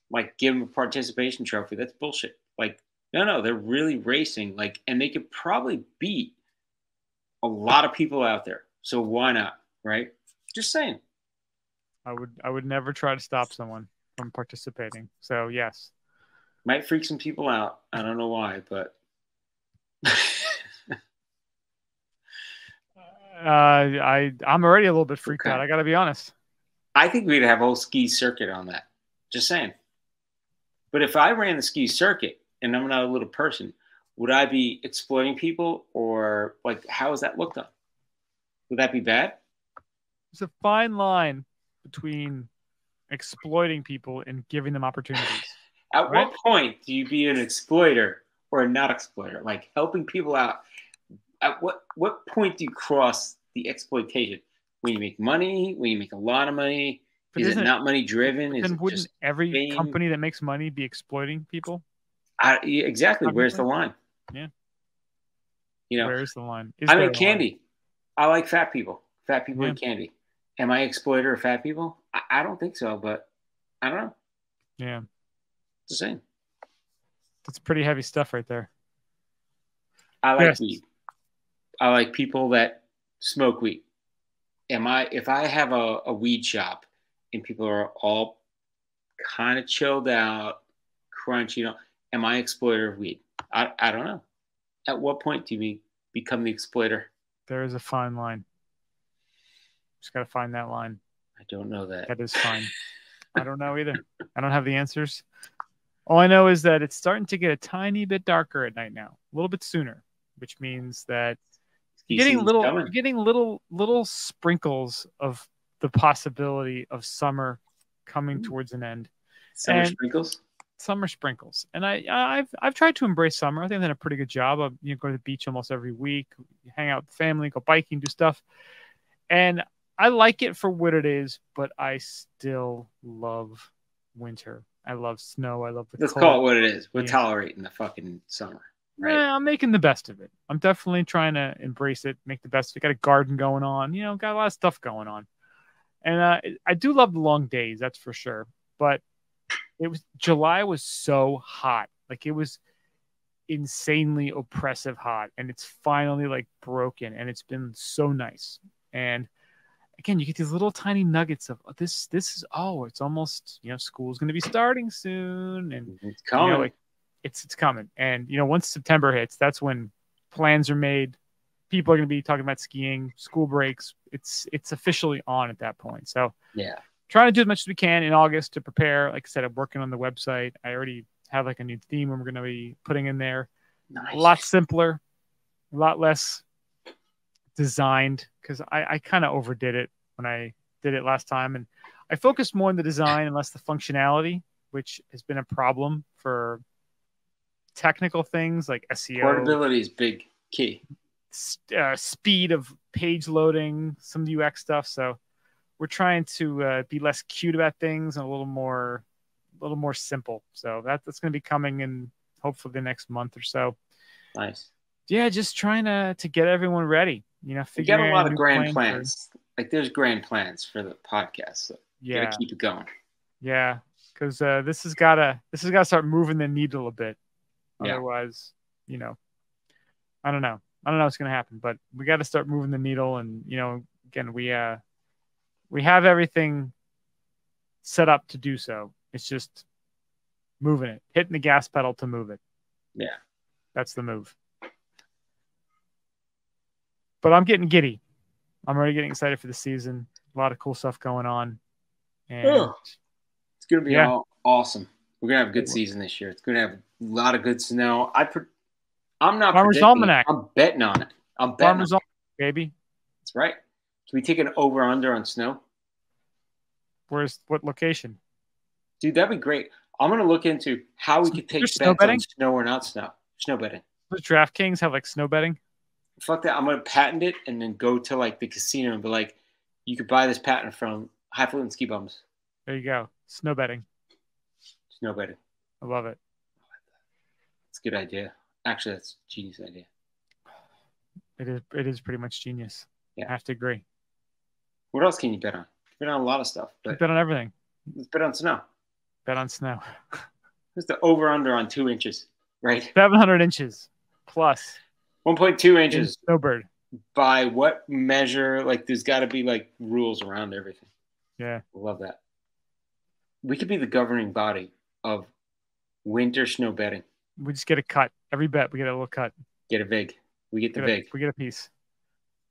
like give them a participation trophy. That's bullshit. Like, no, they're really racing. Like, and they could probably beat a lot of people out there. So why not? Right? Just saying. I would never try to stop someone from participating. So yes. Might freak some people out. I don't know why, but I'm already a little bit freaked out. I gotta be honest. I think we'd have a whole ski circuit on that. Just saying. But if I ran the ski circuit and I'm not a little person, would I be exploiting people, or like how is that looked on? Would that be bad? There's a fine line between exploiting people and giving them opportunities. At what point do you be an exploiter or a not exploiter? Like helping people out. At what point do you cross the exploitation? When you make money? When you make a lot of money? Is it not money driven? Then wouldn't every company that makes money be exploiting people? Exactly. Where's the line? Yeah. Where's the line? I mean, candy. I like fat people. Fat people eat candy. Am I an exploiter of fat people? I don't think so, but I don't know. Yeah. It's the same. That's pretty heavy stuff right there. I like weed. I like people that smoke weed. If I have a weed shop and people are all kind of chilled out, crunchy, am I an exploiter of weed? I don't know. At what point do you become the exploiter? There is a fine line. Just got to find that line. I don't know that. That is fine. I don't know either. I don't have the answers. All I know is that it's starting to get a tiny bit darker at night now, a little bit sooner, which means that you're getting little sprinkles of the possibility of summer coming towards an end. Summer sprinkles. And I've tried to embrace summer. I think I've done a pretty good job. Of go to the beach almost every week, hang out with the family, go biking, do stuff. And I like it for what it is, but I still love winter. I love snow. I love the Let's call it what it is. We're tolerating the fucking summer. Right? Yeah, I'm making the best of it. I'm definitely trying to embrace it, make the best of it. Got a garden going on, got a lot of stuff going on. And I do love the long days, that's for sure. But July was so hot. Like, it was insanely oppressive hot, and it's finally like broken, and it's been so nice. And again, you get these little tiny nuggets of this is it's almost, school's going to be starting soon, and it's coming. It's coming. And once September hits, that's when plans are made. People are going to be talking about skiing, school breaks. It's officially on at that point. So yeah, trying to do as much as we can in August to prepare. Like I said, I'm working on the website. I already have like a new theme we're going to be putting in there. Nice. A lot simpler, a lot less designed, because I kind of overdid it when I did it last time, and I focused more on the design and less the functionality, which has been a problem for technical things like SEO. Portability is big key. Speed of page loading, some UX stuff. So we're trying to be less cute about things and a little more simple. So that's going to be coming in hopefully the next month or so. Nice. Yeah, just trying to get everyone ready. You know, you got a lot of grand plans. Like there's grand plans for the podcast. So yeah, gotta keep it going. Yeah, because this has got to start moving the needle a bit. Yeah. Otherwise, you know, I don't know what's going to happen, but we got to start moving the needle. And, you know, again, we have everything set up to do so. It's just moving it, hitting the gas pedal to move it. Yeah. That's the move. But I'm getting giddy. I'm already getting excited for the season. A lot of cool stuff going on. And it's going to be awesome. We're going to have a good season this year. It's going to have a lot of good snow. I'm not Farmer's predicting. Almanac. I'm betting on it. Farmer's Almanac, baby. That's right. Can we take an over-under on snow? What location? Dude, that'd be great. I'm going to look into how we could take bets on snow or not snow. Snow betting. Does DraftKings have like snow betting? Fuck that. I'm going to patent it and then go to like the casino and be like, you could buy this patent from Highfalutin Ski Bums. There you go. Snow betting. Snow betting. I love it. It's a good idea. Actually, that's a genius idea. It is pretty much genius. Yeah. I have to agree. What else can you bet on? You bet on a lot of stuff. But bet on everything. Let's bet on snow. Bet on snow. What's the over-under on 2 inches, right? 700 inches plus. 1.2 inches. Snowbird. By what measure? Like, there's got to be, like, rules around everything. Yeah. I love that. We could be the governing body of winter snow betting. We just get a cut. Every bet, we get a little cut. Get a vig. We get the vig. We get a piece.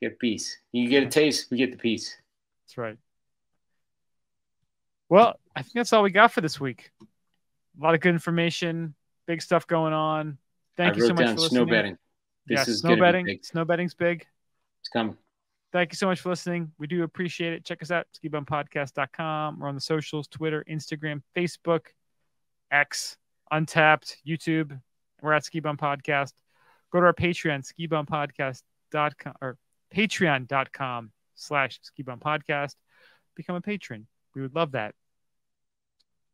Get a piece. You get a taste, we get the piece. That's right. Well, I think that's all we got for this week. A lot of good information, big stuff going on. Thank you so much for listening. Snow betting. This is snow betting. Big. Snow betting's big. It's coming. Thank you so much for listening. We do appreciate it. Check us out, skibumpodcast.com. We're on the socials, Twitter, Instagram, Facebook, X, Untapped, YouTube. We're at Ski Bum Podcast. Go to our Patreon, skibumpodcast.com or patreon.com/skibumpodcast. Become a patron. We would love that.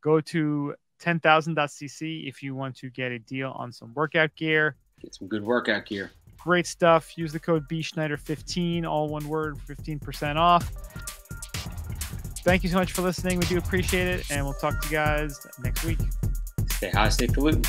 Go to 10,000.cc if you want to get a deal on some workout gear. Get some good workout gear. Great stuff. Use the code BSchneider15, all one word, 15% off. Thank you so much for listening. We do appreciate it, and we'll talk to you guys next week. Stay high, stay pollutant.